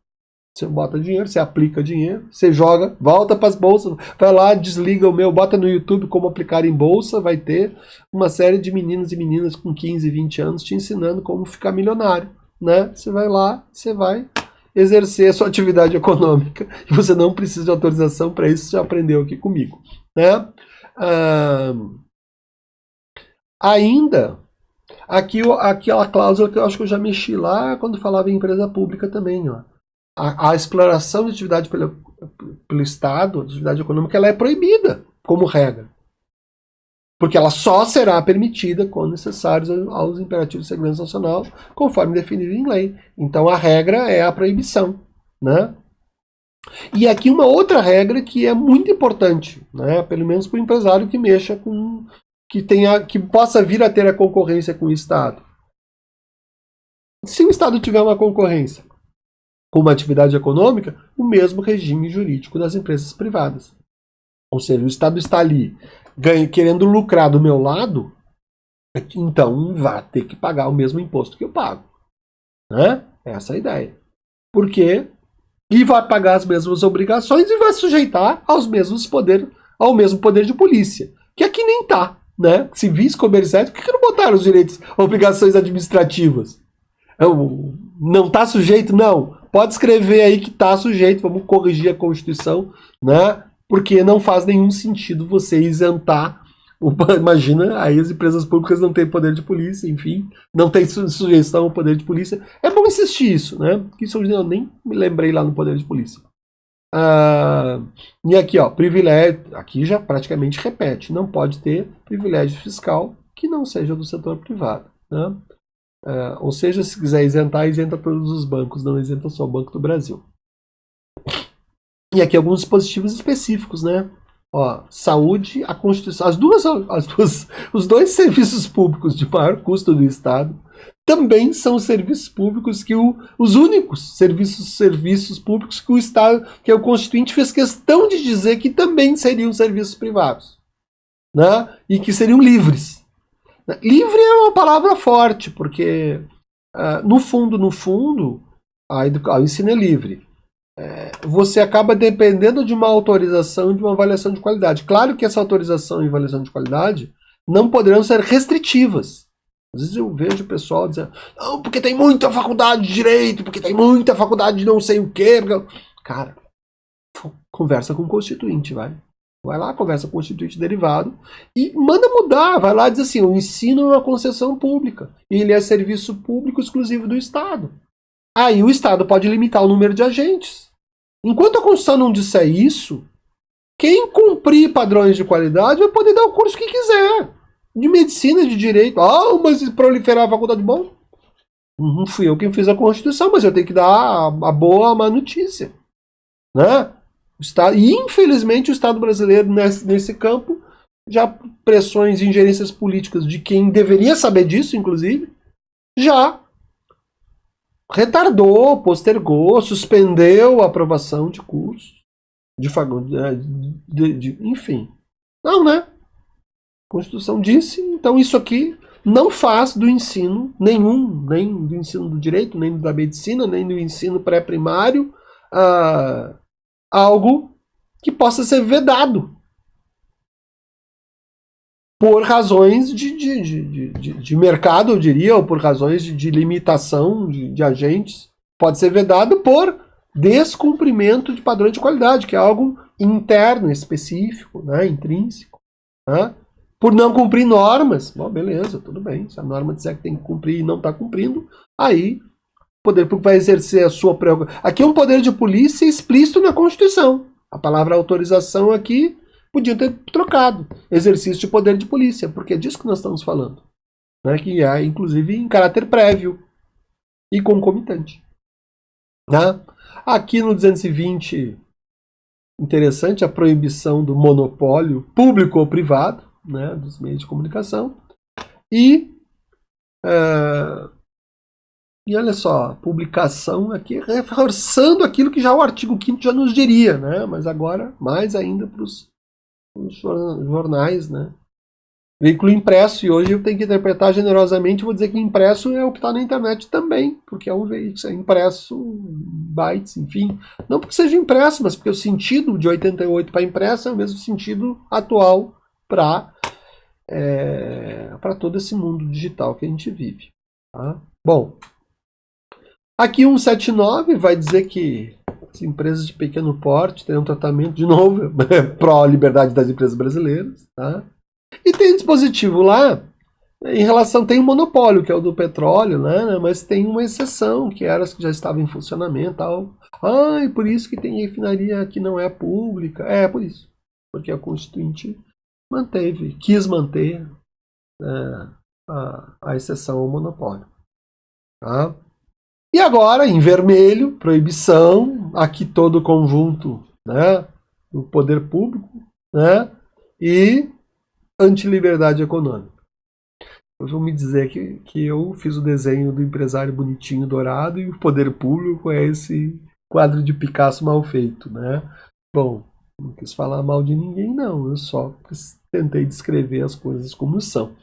Você bota dinheiro, você aplica dinheiro, você joga, volta para as bolsas, vai lá, desliga o meu, bota no YouTube como aplicar em bolsa, vai ter uma série de meninos e meninas com 15, 20 anos te ensinando como ficar milionário, né? Você vai lá, você vai exercer a sua atividade econômica e você não precisa de autorização para isso, você já aprendeu aqui comigo, né? Ainda, aqui aquela cláusula que eu acho que eu já mexi lá quando falava em empresa pública também, ó. A exploração de atividade pelo Estado, atividade econômica, ela é proibida, como regra. Porque ela só será permitida quando necessários aos imperativos de segurança nacional, conforme definido em lei. Então a regra é a proibição, né? E aqui uma outra regra que é muito importante, né? Pelo menos para o empresário que mexa com... que possa vir a ter a concorrência com o Estado. Se o Estado tiver uma concorrência com uma atividade econômica, o mesmo regime jurídico das empresas privadas. Ou seja, o Estado está ali querendo lucrar do meu lado, então vai ter que pagar o mesmo imposto que eu pago. Né? Essa é a ideia. Por quê? E vai pagar as mesmas obrigações e vai sujeitar ao mesmo poder de polícia. Que aqui nem tá. Né? Civis, comerciais, por que não botaram os direitos, obrigações administrativas? Não está sujeito? Não. Pode escrever aí que está sujeito, vamos corrigir a Constituição, né? Porque não faz nenhum sentido você isentar. Imagina, aí as empresas públicas não têm poder de polícia, enfim, não tem sujeição ao poder de polícia. É bom insistir isso, né? Isso eu nem me lembrei lá no poder de polícia. E aqui, ó, privilégio, aqui já praticamente repete, não pode ter privilégio fiscal que não seja do setor privado, né? Ou seja, se quiser isentar, isenta todos os bancos, não isenta só o Banco do Brasil. E aqui alguns dispositivos específicos, né? Ó, saúde, a Constituição, os dois serviços públicos de maior custo do Estado também são serviços públicos os únicos serviços públicos que o Estado, que o Constituinte fez questão de dizer que também seriam serviços privados, né? E que seriam livres. Livre é uma palavra forte, porque no fundo, o ensino é livre. Você acaba dependendo de uma autorização, de uma avaliação de qualidade. Claro que essa autorização e avaliação de qualidade não poderão ser restritivas. Às vezes eu vejo o pessoal dizendo, não, porque tem muita faculdade de direito, porque tem muita faculdade de não sei o quê. Cara, conversa com o constituinte, vai. Vai lá, conversa com o constituinte derivado e manda mudar. Vai lá e diz assim, o ensino é uma concessão pública e ele é serviço público exclusivo do Estado. Aí o Estado pode limitar o número de agentes. Enquanto a Constituição não disser isso, quem cumprir padrões de qualidade vai poder dar o curso que quiser. De medicina, de direito. Ah, mas proliferar a faculdade, bom, não fui eu quem fiz a Constituição, mas eu tenho que dar a boa, a má notícia. Né? O Estado, e infelizmente o Estado brasileiro nesse campo, já pressões e ingerências políticas de quem deveria saber disso, inclusive, já retardou, postergou, suspendeu a aprovação de cursos, enfim. Não, né? A Constituição disse, então isso aqui não faz do ensino nenhum, nem do ensino do direito, nem da medicina, nem do ensino pré-primário, algo que possa ser vedado por razões de mercado, eu diria, ou por razões de limitação de agentes. Pode ser vedado por descumprimento de padrões de qualidade, que é algo interno, específico, né, intrínseco. Né? Por não cumprir normas. Bom, beleza, tudo bem. Se a norma disser que tem que cumprir e não está cumprindo, aí o poder público vai exercer a sua prerrogativa. Aqui é um poder de polícia explícito na Constituição. A palavra autorização aqui podia ter trocado. Exercício de poder de polícia, porque é disso que nós estamos falando. Né? Que é, inclusive, em caráter prévio e concomitante. Né? Aqui no 220, interessante a proibição do monopólio público ou privado, né, dos meios de comunicação. E olha só, publicação aqui reforçando aquilo que já o artigo 5º já nos diria, né? Mas agora mais ainda para os jornais, né? Veículo impresso, e hoje eu tenho que interpretar generosamente, vou dizer que impresso é o que está na internet também, porque é um veículo, é impresso, bytes, enfim. Não porque seja impresso, mas porque o sentido de 88 para impresso é o mesmo sentido atual para todo esse mundo digital que a gente vive. Tá? Bom, aqui 179 vai dizer que as empresas de pequeno porte têm um tratamento, de novo, pró-liberdade das empresas brasileiras. Tá? E tem um dispositivo lá, em relação, tem um monopólio, que é o do petróleo, né? Mas tem uma exceção, que eram as que já estavam em funcionamento. Tal. E por isso que tem refinaria que não é pública. É, por isso. Porque a Constituinte quis manter a exceção ao monopólio. Tá? E agora, em vermelho, proibição, aqui todo o conjunto, né, do poder público, né, e antiliberdade econômica. Eu vou me dizer que eu fiz o desenho do empresário bonitinho dourado e o poder público é esse quadro de Picasso mal feito, né? Bom, não quis falar mal de ninguém, não. Eu só tentei descrever as coisas como são.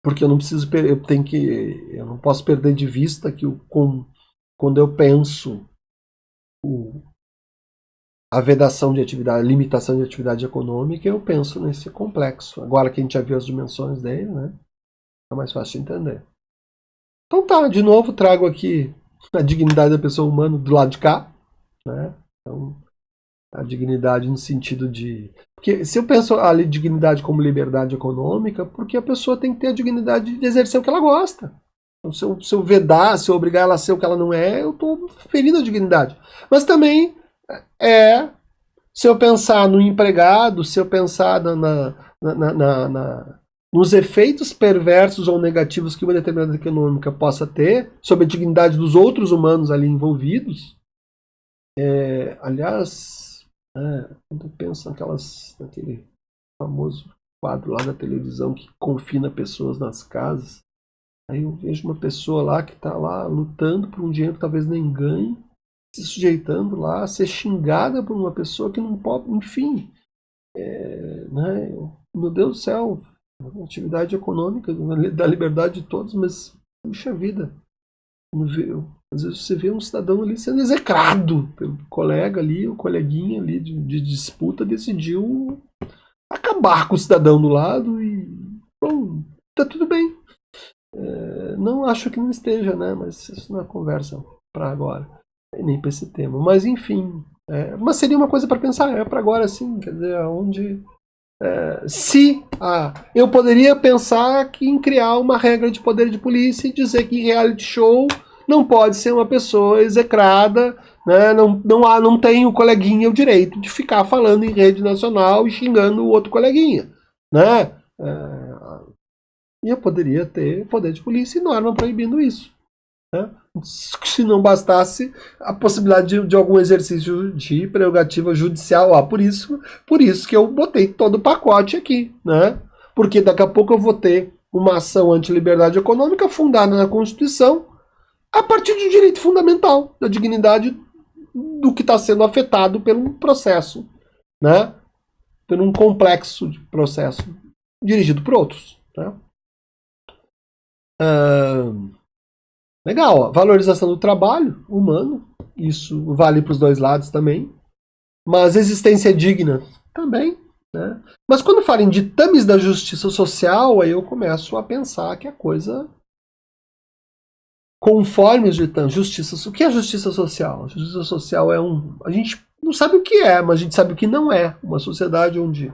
Porque eu não preciso, eu não posso perder de vista que quando eu penso a vedação de atividade, a limitação de atividade econômica, eu penso nesse complexo. Agora que a gente já viu as dimensões dele, né? É mais fácil de entender. Então tá, de novo trago aqui a dignidade da pessoa humana do lado de cá, né? Então, a dignidade no sentido de... Porque se eu penso a dignidade como liberdade econômica, porque a pessoa tem que ter a dignidade de exercer o que ela gosta. Então, se eu vedar, se eu obrigar ela a ser o que ela não é, eu estou ferindo a dignidade. Mas também se eu pensar no empregado, se eu pensar nos efeitos perversos ou negativos que uma determinada econômica possa ter sobre a dignidade dos outros humanos ali envolvidos, aliás, quando eu penso naquele famoso quadro lá da televisão que confina pessoas nas casas, aí eu vejo uma pessoa lá que está lá lutando por um dinheiro que talvez nem ganhe, se sujeitando lá a ser xingada por uma pessoa que não pode, enfim, né? Meu Deus do céu, atividade econômica da liberdade de todos, mas puxa vida, Às vezes você vê um cidadão ali sendo execrado pelo colega ali, o coleguinha ali de disputa decidiu acabar com o cidadão do lado e, bom, tá tudo bem. Não acho que não esteja, né? Mas isso não é conversa para agora, nem para esse tema. Mas enfim, mas seria uma coisa para pensar, para agora sim, quer dizer, onde se eu poderia pensar que em criar uma regra de poder de polícia e dizer que reality show não pode ser uma pessoa execrada, né? Não tem o coleguinha o direito de ficar falando em rede nacional e xingando o outro coleguinha, né? E eu poderia ter poder de polícia e norma proibindo isso. Né? Se não bastasse a possibilidade de algum exercício de prerrogativa judicial. Por isso que eu botei todo o pacote aqui. Né? Porque daqui a pouco eu vou ter uma ação anti-liberdade econômica fundada na Constituição a partir de um direito fundamental, da dignidade do que está sendo afetado pelo processo. Né? Por um complexo de processo dirigido por outros. Né? Legal, ó. Valorização do trabalho humano, isso vale para os dois lados também. Mas existência digna também. Né? Mas quando falo em ditames da justiça social, aí eu começo a pensar que a coisa, conforme os ditames, justiça. O que é justiça social? Justiça social é a gente não sabe o que é, mas a gente sabe o que não é. Uma sociedade onde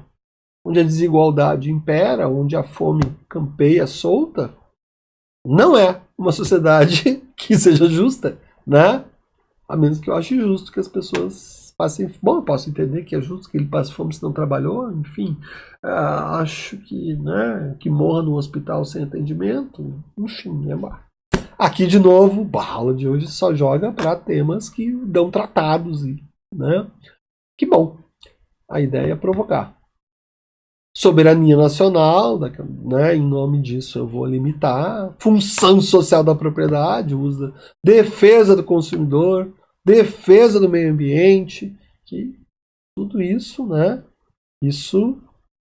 a desigualdade impera, onde a fome campeia solta, não é uma sociedade que seja justa, né? A menos que eu ache justo que as pessoas passem. Bom, eu posso entender que é justo que ele passe fome se não trabalhou, enfim. Acho que, né, que morra no hospital sem atendimento, enfim, é má. Aqui, de novo, a aula de hoje só joga para temas que dão tratados, né? Que bom. A ideia é provocar. Soberania nacional, né, em nome disso eu vou limitar. Função social da propriedade, uso da defesa do consumidor, defesa do meio ambiente, que tudo isso, né? Isso,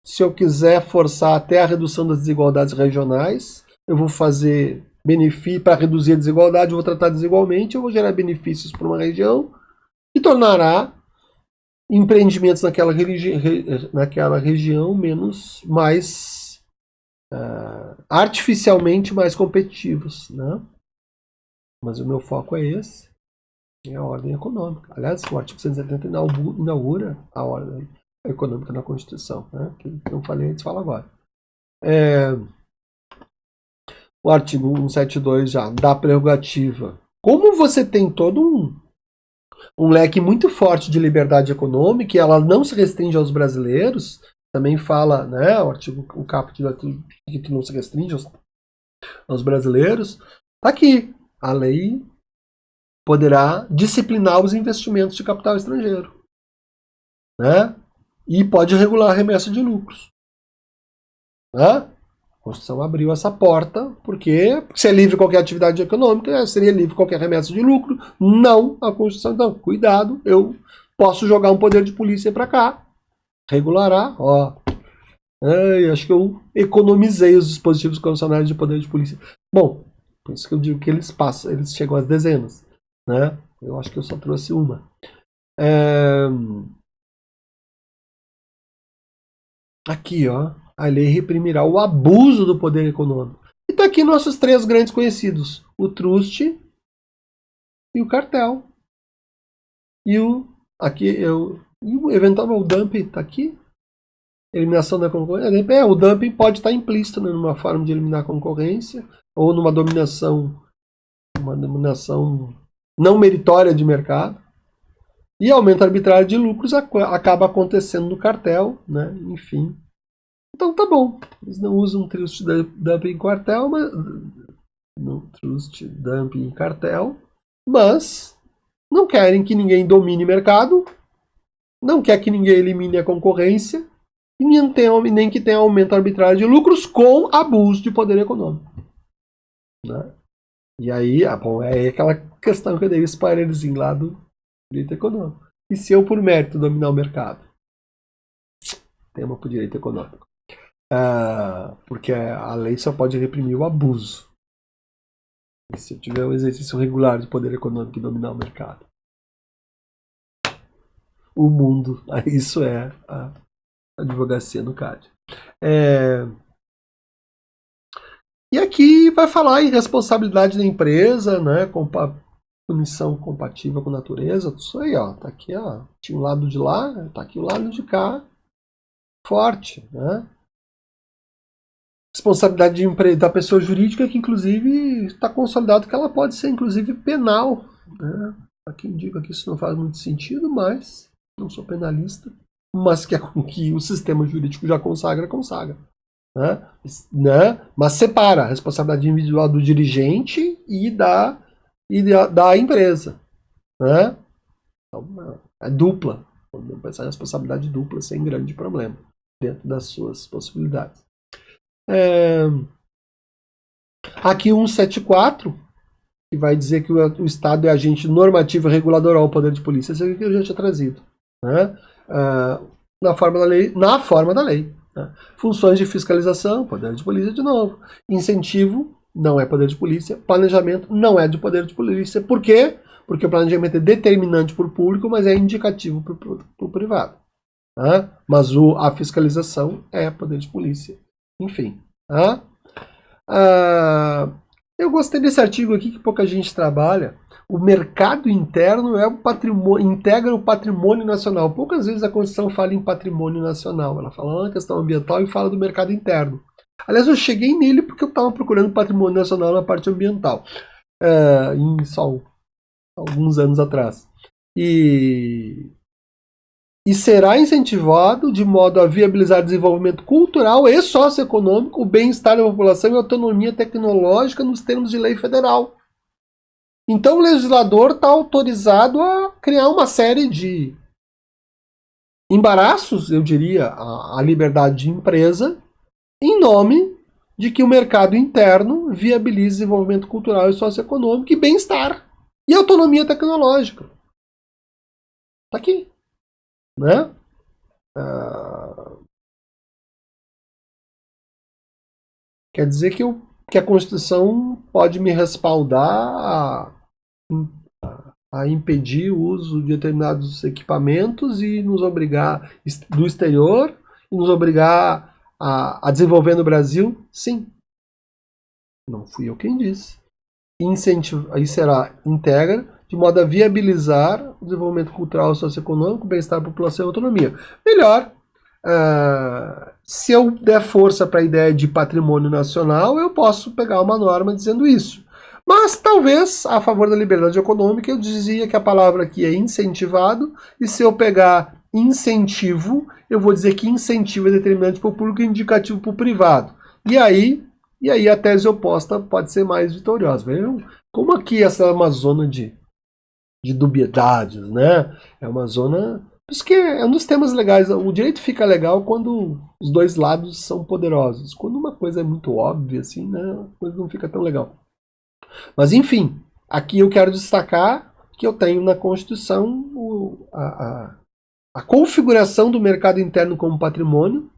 se eu quiser forçar até a redução das desigualdades regionais, eu vou fazer benefício para reduzir a desigualdade, eu vou tratar desigualmente, eu vou gerar benefícios para uma região que tornará empreendimentos naquela região mais artificialmente mais competitivos, né? Mas o meu foco é esse, é a ordem econômica. Aliás, o artigo 170 inaugura a ordem econômica na Constituição, né? Que não falei antes, falo agora. O artigo 172 já dá prerrogativa. Como você tem todo um leque muito forte de liberdade econômica e ela não se restringe aos brasileiros, também fala, né, o caput que não se restringe aos brasileiros, tá aqui. A lei poderá disciplinar os investimentos de capital estrangeiro, né, e pode regular a remessa de lucros. Né? A Constituição abriu essa porta, porque se é livre qualquer atividade econômica, seria livre qualquer remessa de lucro. Não, a Constituição, então, cuidado, eu posso jogar um poder de polícia para cá, regulará, ó. Acho que eu economizei os dispositivos constitucionais de poder de polícia. Bom, por isso que eu digo que eles chegam às dezenas, né? Eu acho que eu só trouxe uma. Aqui, ó. A lei reprimirá o abuso do poder econômico. E tá aqui nossos três grandes conhecidos: o truste e o cartel. E o eventual dumping tá aqui. Eliminação da concorrência. O dumping pode estar implícito, né, numa forma de eliminar a concorrência ou numa dominação não meritória de mercado. E aumento arbitrário de lucros acaba acontecendo no cartel, né? Enfim. Então tá bom. Eles não usam trust dumping cartel, mas não trust dumping cartel, mas não querem que ninguém domine o mercado, não quer que ninguém elimine a concorrência e nem que tenha aumento arbitrário de lucros com abuso de poder econômico. Né? E aí, é aquela questão que eu dei o spoilerzinho lá do direito econômico. E se eu, por mérito, dominar o mercado? Tema para o direito econômico. Porque a lei só pode reprimir o abuso. E se eu tiver um exercício regular de poder econômico e dominar o mercado? O mundo. Isso é a advocacia no CAD. E aqui vai falar em responsabilidade da empresa, né, com punição compatível com a natureza, isso aí, ó, tá aqui, ó, tinha um lado de lá, tá aqui o lado de cá, forte, né? Responsabilidade da pessoa jurídica, que inclusive está consolidado que ela pode ser inclusive penal, né? Aqui indica que isso não faz muito sentido, mas não sou penalista, mas que o sistema jurídico já consagra. Né? Mas separa a responsabilidade individual do dirigente e da empresa. Né? Então, é dupla. Podemos pensar em responsabilidade dupla sem grande problema, dentro das suas possibilidades. Aqui 174, que vai dizer que o Estado é agente normativo e regulador ao poder de polícia. Isso aqui que eu já tinha trazido. Né? Na forma da lei. Né? Funções de fiscalização, poder de polícia de novo. Incentivo, não é poder de polícia. Planejamento, não é de poder de polícia. Por quê? Porque o planejamento é determinante para o público, mas é indicativo para o privado. Né? Mas a fiscalização é poder de polícia. Enfim. Tá? Eu gostei desse artigo aqui que pouca gente trabalha. O mercado interno é integra o patrimônio nacional. Poucas vezes a Constituição fala em patrimônio nacional. Ela fala na questão ambiental e fala do mercado interno. Aliás, eu cheguei nele porque eu estava procurando patrimônio nacional na parte ambiental. Só alguns anos atrás. E será incentivado de modo a viabilizar desenvolvimento cultural e socioeconômico, o bem-estar da população e autonomia tecnológica nos termos de lei federal. Então o legislador está autorizado a criar uma série de embaraços, eu diria, à liberdade de empresa, em nome de que o mercado interno viabilize desenvolvimento cultural e socioeconômico e bem-estar e autonomia tecnológica. Está aqui. Né? Quer dizer que a Constituição pode me respaldar a impedir o uso de determinados equipamentos e nos obrigar do exterior e nos obrigar a desenvolver no Brasil? Sim. Não fui eu quem disse. Aí será integra de modo a viabilizar o desenvolvimento cultural e socioeconômico, bem-estar da população e autonomia. Melhor, se eu der força para a ideia de patrimônio nacional, eu posso pegar uma norma dizendo isso. Mas talvez, a favor da liberdade econômica, eu dizia que a palavra aqui é incentivado, e se eu pegar incentivo, eu vou dizer que incentivo é determinante para o público e indicativo para o privado. E aí a tese oposta pode ser mais vitoriosa. Viu? Como aqui essa é uma zona de dubiedades, né? É uma zona... Por isso que é um dos temas legais. O direito fica legal quando os dois lados são poderosos. Quando uma coisa é muito óbvia, assim, né? A coisa não fica tão legal. Mas, enfim, aqui eu quero destacar que eu tenho na Constituição a configuração do mercado interno como patrimônio,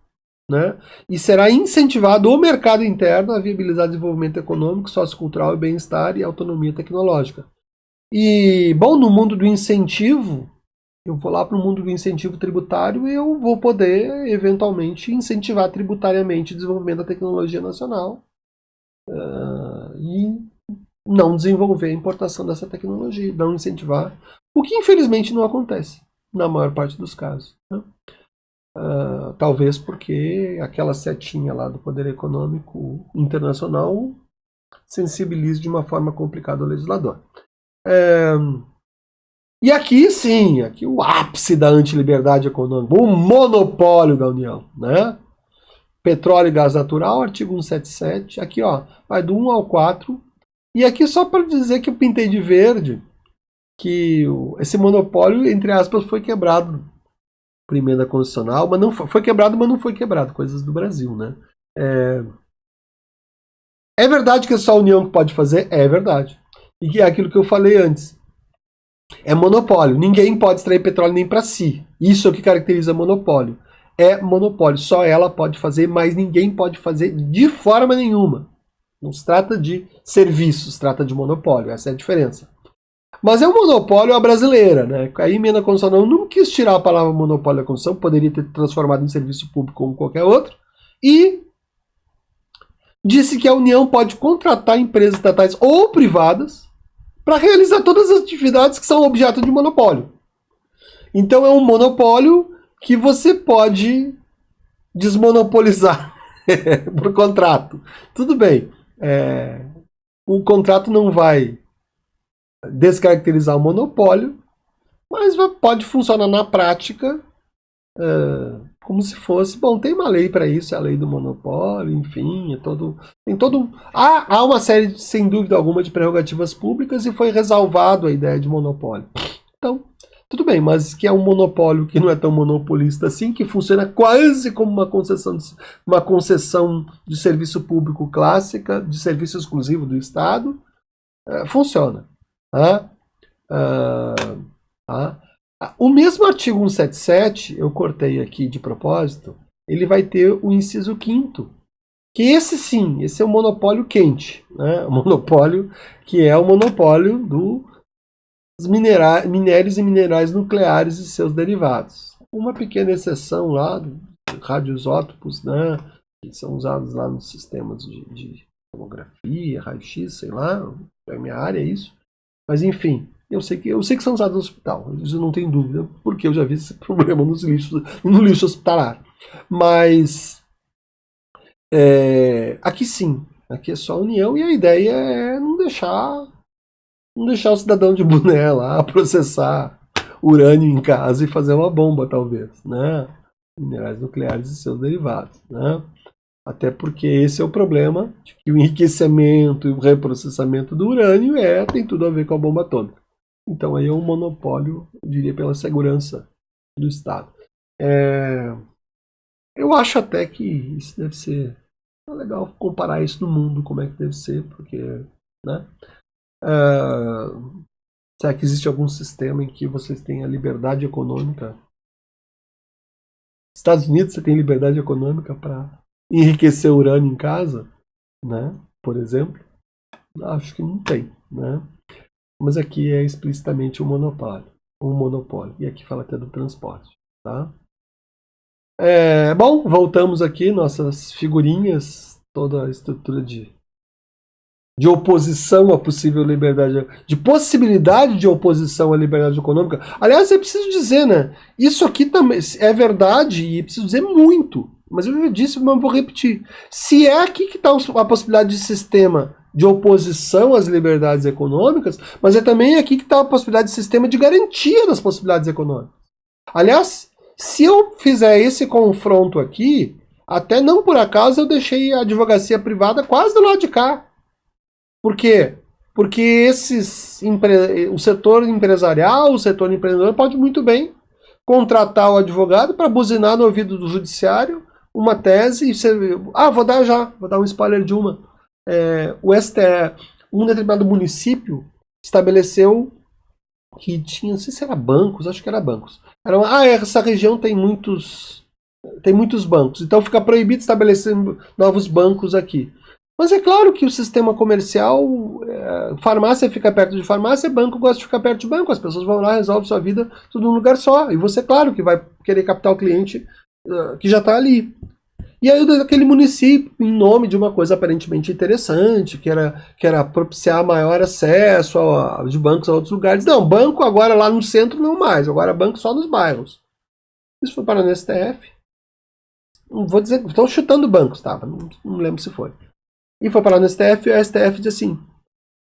né? E será incentivado o mercado interno a viabilizar desenvolvimento econômico, sociocultural e bem-estar e autonomia tecnológica. E, bom, no mundo do incentivo, eu vou lá para o mundo do incentivo tributário e eu vou poder, eventualmente, incentivar tributariamente o desenvolvimento da tecnologia nacional e não desenvolver a importação dessa tecnologia, não incentivar, o que infelizmente não acontece na maior parte dos casos. Né? Talvez porque aquela setinha lá do poder econômico internacional sensibilize de uma forma complicada o legislador. E aqui sim, aqui o ápice da antiliberdade econômica, o monopólio da União, né? Petróleo e gás natural, artigo 177, aqui ó, vai do 1 ao 4, e aqui só para dizer que eu pintei de verde, que esse monopólio, entre aspas, foi quebrado por emenda constitucional, mas não foi quebrado, mas não foi quebrado, coisas do Brasil, né? É verdade que é só a União que pode fazer? É verdade. E que é aquilo que eu falei antes. É monopólio. Ninguém pode extrair petróleo nem para si. Isso é o que caracteriza monopólio. É monopólio. Só ela pode fazer, mas ninguém pode fazer de forma nenhuma. Não se trata de serviços, se trata de monopólio, essa é a diferença. Mas é um monopólio à brasileira, né? A emenda constitucional não quis tirar a palavra monopólio da Constituição, poderia ter transformado em serviço público como qualquer outro, e disse que a União pode contratar empresas estatais ou privadas para realizar todas as atividades que são objeto de monopólio. Então é um monopólio que você pode desmonopolizar por contrato. Tudo bem, o contrato não vai descaracterizar o monopólio, mas pode funcionar na prática como se fosse, bom, tem uma lei para isso, é a lei do monopólio, enfim, há uma série, sem dúvida alguma, de prerrogativas públicas e foi ressalvado a ideia de monopólio. Então, tudo bem, mas que é um monopólio que não é tão monopolista assim, que funciona quase como uma concessão de serviço público clássica, de serviço exclusivo do Estado, funciona. Tá? O mesmo artigo 177, eu cortei aqui de propósito, ele vai ter o inciso 5º, que esse sim, esse é o monopólio quente, né? O monopólio que é o monopólio dos minérios e minerais nucleares e seus derivados. Uma pequena exceção lá, radioisótopos, né? Que são usados lá nos sistemas de tomografia, raio-x, sei lá, é a minha área, é isso. Mas enfim, eu sei que são usados no hospital, isso eu não tenho dúvida, porque eu já vi esse problema no lixo hospitalar. Mas aqui sim, aqui é só união, e a ideia é não deixar o cidadão de boné lá processar urânio em casa e fazer uma bomba, talvez, né? Minerais nucleares e seus derivados, né? Até porque esse é o problema, de que o enriquecimento e o reprocessamento do urânio tem tudo a ver com a bomba atômica. Então aí é um monopólio, eu diria, pela segurança do Estado. Eu acho até que isso deve ser legal comparar isso no mundo, como é que deve ser, porque, né? Será que existe algum sistema em que vocês têm a liberdade econômica? Estados Unidos, você tem liberdade econômica para enriquecer urânio em casa, né? Por exemplo? Acho que não tem, né? Mas aqui é explicitamente um monopólio. E aqui fala até do transporte, tá? Bom, voltamos aqui, nossas figurinhas, toda a estrutura de oposição à possível liberdade, de possibilidade de oposição à liberdade econômica. Aliás, eu preciso dizer, né? Isso aqui também é verdade e preciso dizer muito. Mas eu já disse, mas vou repetir. Se é aqui que está a possibilidade de sistema de oposição às liberdades econômicas, mas é também aqui que está a possibilidade de sistema de garantia das possibilidades econômicas. Aliás, se eu fizer esse confronto aqui, até não por acaso eu deixei a advocacia privada quase do lado de cá. Por quê? Porque o setor empresarial, o setor empreendedor pode muito bem contratar o advogado para buzinar no ouvido do judiciário uma tese e você... vou dar um spoiler de uma. O STF, um determinado município estabeleceu que tinha, não sei se era bancos, acho que era bancos. Essa região tem muitos bancos, então fica proibido estabelecer novos bancos aqui. Mas é claro que o sistema comercial, farmácia fica perto de farmácia, banco gosta de ficar perto de banco, as pessoas vão lá, resolvem sua vida tudo num lugar só. E você, claro, que vai querer captar o cliente que já está ali. E aí aquele município, em nome de uma coisa aparentemente interessante, que era propiciar maior acesso de bancos a outros lugares. Não, banco agora lá no centro não mais, agora banco só nos bairros. Isso foi para no STF. Não vou dizer, estou chutando bancos, tá? Não lembro se foi. E foi parar no STF, e o STF diz assim: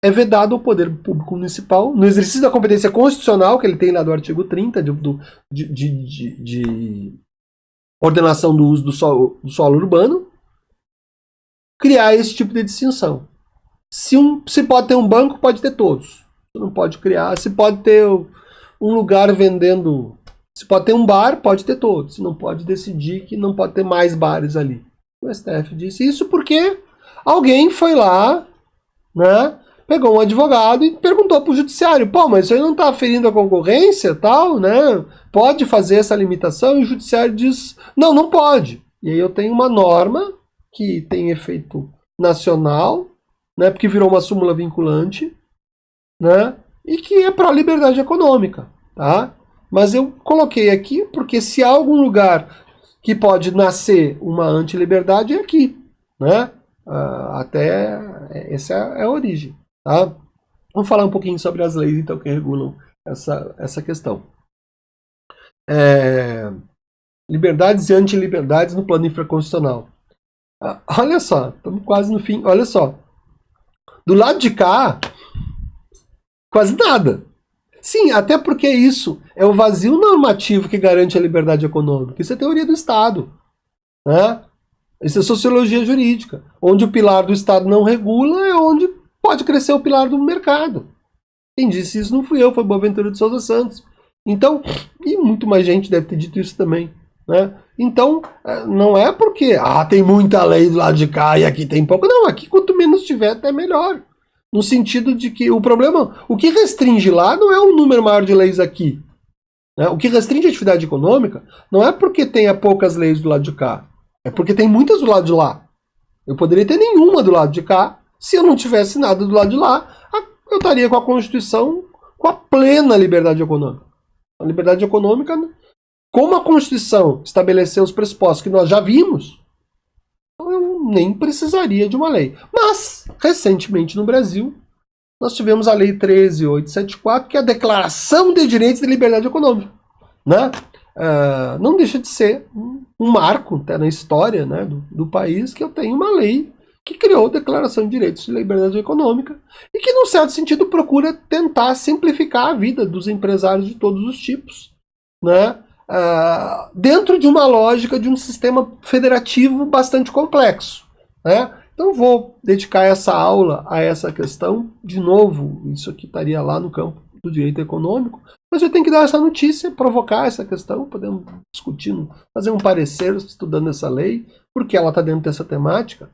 é vedado ao poder público municipal, no exercício da competência constitucional, que ele tem lá do artigo 30, de ordenação do uso do solo urbano, criar esse tipo de distinção. Se pode ter um banco, pode ter todos. Você não pode criar. Se pode ter um lugar vendendo... Se pode ter um bar, pode ter todos. Você não pode decidir que não pode ter mais bares ali. O STF disse isso porque alguém foi lá, né, pegou um advogado e perguntou para o judiciário: pô, mas isso aí não está ferindo a concorrência, tal, né? Pode fazer essa limitação? E o judiciário diz: não, não pode. E aí eu tenho uma norma que tem efeito nacional, né, porque virou uma súmula vinculante, né, e que é para a liberdade econômica, tá? Mas eu coloquei aqui porque se há algum lugar que pode nascer uma antiliberdade é aqui, né? Até essa é a origem, tá? Vamos falar um pouquinho sobre as leis, então, que regulam essa questão. Liberdades e antiliberdades no plano infraconstitucional. Olha só, estamos quase no fim. Olha só. Do lado de cá, quase nada. Sim, até porque isso é o vazio normativo que garante a liberdade econômica. Isso é teoria do Estado, né? Isso é sociologia jurídica. Onde o pilar do Estado não regula é onde pode crescer o pilar do mercado. Quem disse isso não fui eu, foi Boaventura de Souza Santos. Então, e muito mais gente deve ter dito isso também, né? Então, não é porque tem muita lei do lado de cá e aqui tem pouco. Não, aqui quanto menos tiver, até melhor. No sentido de que o problema, o que restringe lá não é o número maior de leis aqui. Né? O que restringe a atividade econômica não é porque tenha poucas leis do lado de cá, é porque tem muitas do lado de lá. Eu poderia ter nenhuma do lado de cá, se eu não tivesse nada do lado de lá, eu estaria com a Constituição com a plena liberdade econômica. A liberdade econômica, como a Constituição estabeleceu os pressupostos que nós já vimos, eu nem precisaria de uma lei. Mas, recentemente no Brasil, nós tivemos a Lei 13.874, que é a Declaração de Direitos e Liberdade Econômica. Né? Não deixa de ser um marco até na história, né, do país, que eu tenho uma lei que criou a Declaração de Direitos e Liberdade Econômica e que, num certo sentido, procura tentar simplificar a vida dos empresários de todos os tipos, né? Dentro de uma lógica de um sistema federativo bastante complexo, né? Então vou dedicar essa aula a essa questão. De novo, isso aqui estaria lá no campo do direito econômico, mas eu tenho que dar essa notícia, provocar essa questão, podemos discutir, fazer um parecer estudando essa lei, porque ela está dentro dessa temática.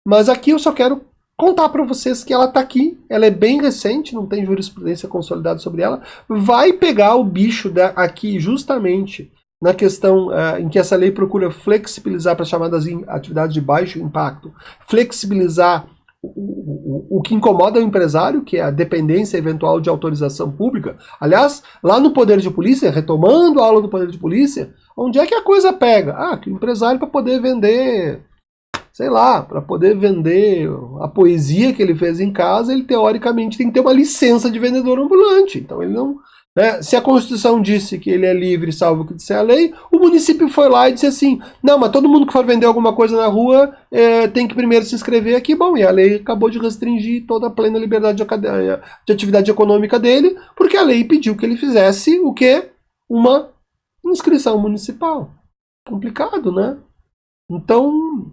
Mas aqui eu só quero contar para vocês que ela está aqui, ela é bem recente, não tem jurisprudência consolidada sobre ela, vai pegar o bicho aqui justamente na questão em que essa lei procura flexibilizar para as chamadas atividades de baixo impacto, flexibilizar o que incomoda o empresário, que é a dependência eventual de autorização pública. Aliás, lá no Poder de Polícia, retomando a aula do Poder de Polícia, onde é que a coisa pega? Que o empresário, para poder vender, sei lá, para poder vender a poesia que ele fez em casa, ele teoricamente tem que ter uma licença de vendedor ambulante. Então ele não... Né? Se a Constituição disse que ele é livre, salvo o que disser a lei, o município foi lá e disse assim, não, mas todo mundo que for vender alguma coisa na rua tem que primeiro se inscrever aqui. Bom, e a lei acabou de restringir toda a plena liberdade de atividade econômica dele, porque a lei pediu que ele fizesse o quê? Uma inscrição municipal. Complicado, né? Então,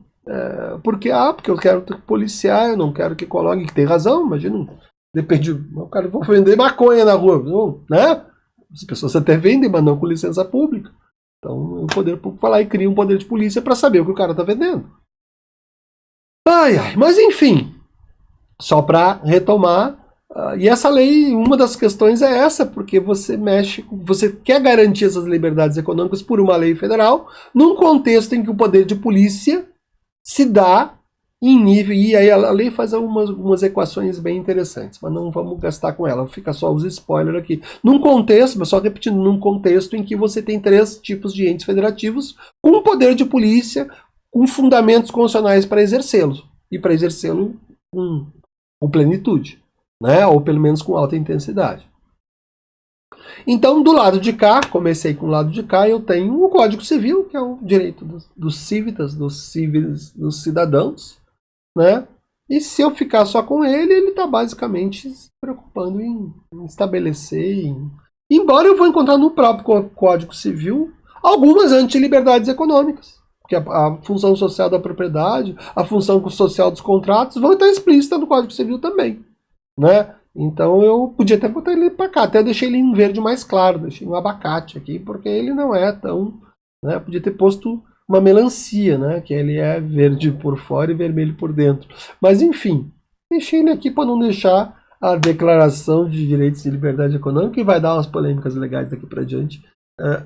porque eu quero policiar, eu não quero que coloque, que tem razão, imagina... Depende, o cara vai vender maconha na rua, não, né? As pessoas até vendem, mas não com licença pública. Então o poder público vai lá e cria um poder de polícia para saber o que o cara está vendendo. Mas enfim, só para retomar, e essa lei, uma das questões é essa, porque você quer garantir essas liberdades econômicas por uma lei federal, num contexto em que o poder de polícia se dá em nível, e aí a lei faz algumas equações bem interessantes, mas não vamos gastar com ela, fica só os spoilers aqui. Num contexto, mas só repetindo, num contexto em que você tem 3 tipos de entes federativos com poder de polícia, com fundamentos constitucionais para exercê-los, e para exercê-lo com plenitude, né? Ou pelo menos com alta intensidade. Então, do lado de cá, comecei com o lado de cá, eu tenho o Código Civil, que é o direito dos cívitas, dos cidadãos, né? E se eu ficar só com ele está basicamente se preocupando em estabelecer, embora eu vou encontrar no próprio Código Civil algumas antiliberdades econômicas, porque a função social da propriedade, a função social dos contratos vão estar explícita no Código Civil também, né? Então eu podia até botar ele para cá, até deixei ele em verde mais claro, deixei um abacate aqui, porque ele não é tão... Né? Podia ter posto uma melancia, né? Que ele é verde por fora e vermelho por dentro. Mas enfim, deixei ele aqui para não deixar a Declaração de Direitos e Liberdade Econômica, que vai dar umas polêmicas legais daqui para diante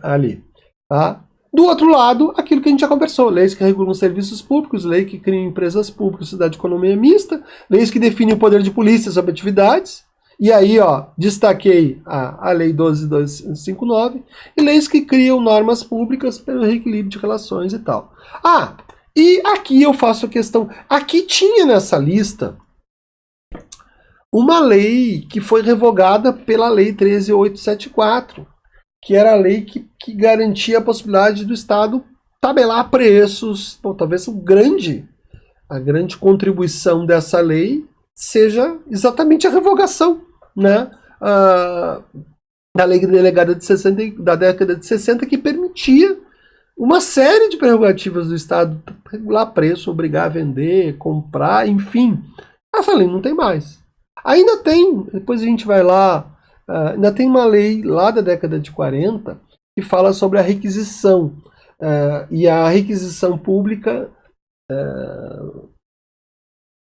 ali. Tá? Do outro lado, aquilo que a gente já conversou, leis que regulam serviços públicos, lei que criam empresas públicas, cidade de economia mista, leis que definem o poder de polícia sobre atividades, e aí, ó, destaquei a Lei 12.259, e leis que criam normas públicas pelo reequilíbrio de relações e tal. Ah, e aqui eu faço a questão, aqui tinha nessa lista uma lei que foi revogada pela Lei 13.874, que era a lei que garantia a possibilidade do Estado tabelar preços. Bom, talvez a grande contribuição dessa lei seja exatamente a revogação, né, da lei delegada da década de 60, que permitia uma série de prerrogativas do Estado, regular preço, obrigar a vender, comprar, enfim. Essa lei não tem mais. Ainda tem, depois a gente vai lá, ainda tem uma lei lá da década de 40 que fala sobre a requisição. E a requisição pública,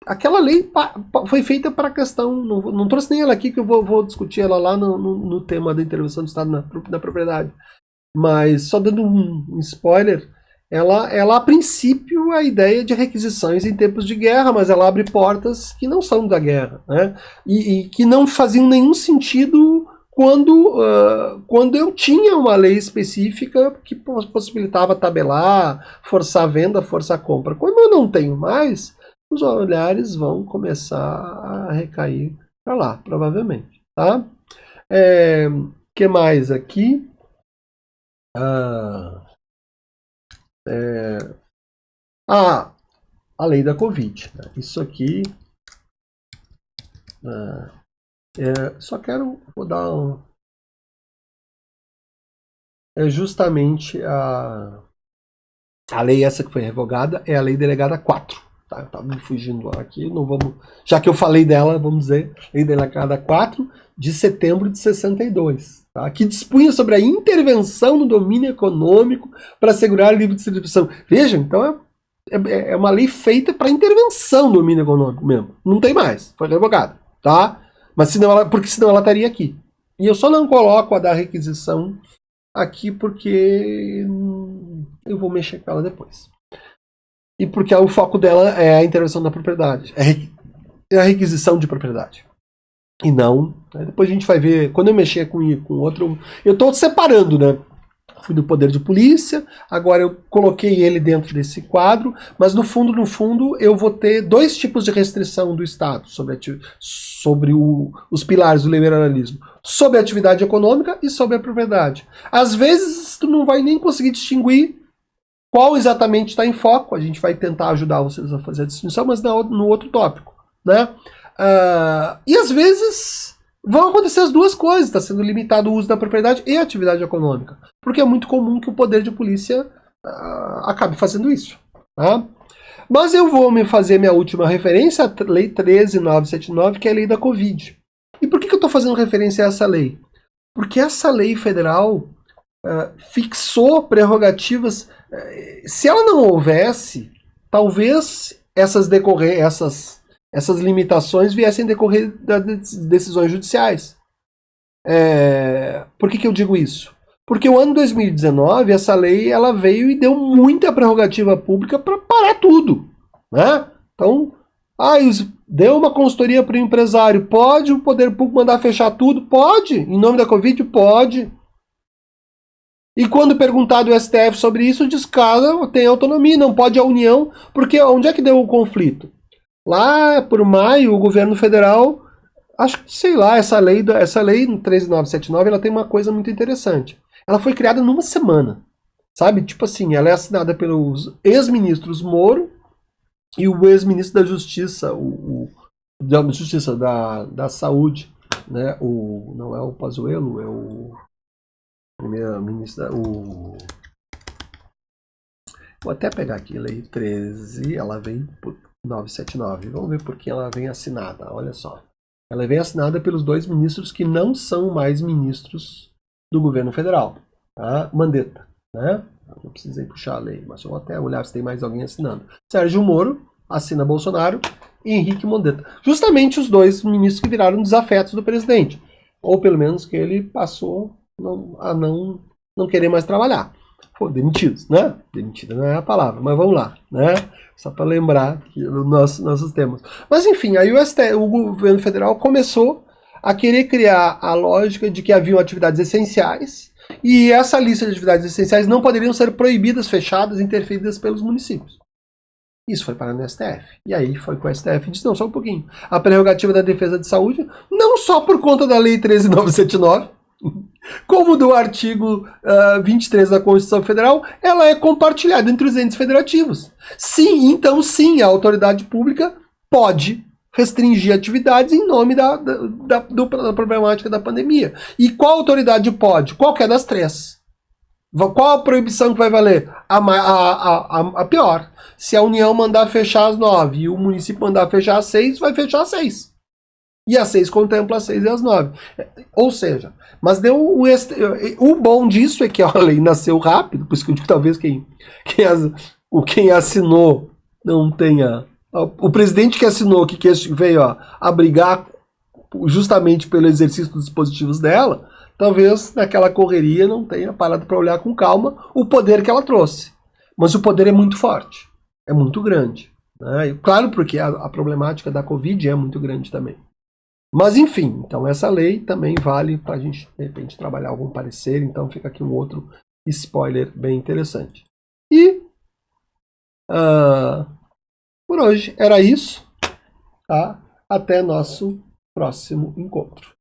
aquela lei foi feita para a questão, não trouxe nem ela aqui, que eu vou discutir ela lá no tema da intervenção do Estado na propriedade. Mas, só dando um spoiler, ela a princípio a ideia de requisições em tempos de guerra, mas ela abre portas que não são da guerra, né? E que não faziam nenhum sentido quando eu tinha uma lei específica que possibilitava tabelar, forçar a venda, forçar a compra. Quando eu não tenho mais, os olhares vão começar a recair para lá, provavelmente. Tá? Que mais aqui? A lei da Covid. Né? Isso aqui. Só vou dar justamente a lei essa que foi revogada, é a lei delegada 4. Tá? Eu estava me fugindo aqui, não vamos. Já que eu falei dela, vamos dizer, lei delegada 4 de setembro de 62. Tá? Que dispunha sobre a intervenção no domínio econômico para assegurar a livre distribuição. Vejam, então é uma lei feita para intervenção no domínio econômico mesmo. Não tem mais, foi revogada. Tá? Mas porque senão ela estaria aqui. E eu só não coloco a da requisição aqui porque eu vou mexer com ela depois. E porque o foco dela é a intervenção da propriedade. É a requisição de propriedade. E não. Depois a gente vai ver. Quando eu mexer com outro. Eu estou separando, né? Fui do poder de polícia. Agora eu coloquei ele dentro desse quadro. Mas no fundo, eu vou ter dois tipos de restrição do Estado sobre os pilares do liberalismo. Sobre a atividade econômica e sobre a propriedade. Às vezes, tu não vai nem conseguir distinguir qual exatamente está em foco. A gente vai tentar ajudar vocês a fazer a distinção, mas no outro tópico. Né? E às vezes vão acontecer as duas coisas. Está sendo limitado o uso da propriedade e a atividade econômica. Porque é muito comum que o poder de polícia acabe fazendo isso. Tá? Mas eu vou me fazer minha última referência, a Lei 13.979, que é a lei da Covid. E por que eu estou fazendo referência a essa lei? Porque essa lei federal fixou prerrogativas. Se ela não houvesse, talvez essas limitações viessem decorrer das decisões judiciais. Por que eu digo isso? Porque o ano 2019, essa lei ela veio e deu muita prerrogativa pública para parar tudo. Né? Então, deu uma consultoria para o empresário. Pode o poder público mandar fechar tudo? Pode. Em nome da Covid? Pode. E quando perguntado o STF sobre isso, diz que tem autonomia, não pode a União, porque onde é que deu o conflito? Lá por maio, o governo federal, acho que, sei lá, essa lei 13.979, ela tem uma coisa muito interessante. Ela foi criada numa semana, sabe? Tipo assim, ela é assinada pelos ex-ministros Moro e o ex-ministro da Justiça, da Saúde, né? Não é o Pazuello, é o primeiro-ministro, vou até pegar aqui, lei 13, ela vem por 979, vamos ver por que ela vem assinada, olha só. Ela vem assinada pelos dois ministros que não são mais ministros do governo federal, tá? Mandetta, né? Não precisei puxar a lei, mas eu vou até olhar se tem mais alguém assinando. Sérgio Moro assina Bolsonaro e Henrique Mandetta. Justamente os dois ministros que viraram desafetos do presidente, ou pelo menos que ele passou a não querer mais trabalhar. foram demitidos, né? Demitida não é a palavra, mas vamos lá, né? Só para lembrar que nossos temas. Mas enfim, aí o governo federal começou a querer criar a lógica de que haviam atividades essenciais e essa lista de atividades essenciais não poderiam ser proibidas, fechadas, interferidas pelos municípios. Isso foi parar no STF. E aí foi com o STF e disse, não, só um pouquinho. A prerrogativa da defesa de saúde, não só por conta da Lei 13.979, como do artigo 23 da Constituição Federal, ela é compartilhada entre os entes federativos. Sim, então sim, a autoridade pública pode restringir atividades em nome da problemática da pandemia. E qual autoridade pode? Qualquer das três. Qual a proibição que vai valer? A pior. Se a União mandar fechar às 9 e o município mandar fechar às 6, vai fechar às 6. E às 6 contempla às 6 e às 9. Ou seja, mas deu o bom disso é que a lei nasceu rápido, por isso que eu digo que talvez quem assinou não tenha... O presidente que assinou, que veio a brigar justamente pelo exercício dos dispositivos dela, talvez naquela correria não tenha parado para olhar com calma o poder que ela trouxe. Mas o poder é muito forte, é muito grande. Né? E, claro, porque a problemática da Covid é muito grande também. Mas enfim, então essa lei também vale para a gente, de repente, trabalhar algum parecer, então fica aqui um outro spoiler bem interessante. E por hoje era isso, tá? Até nosso próximo encontro.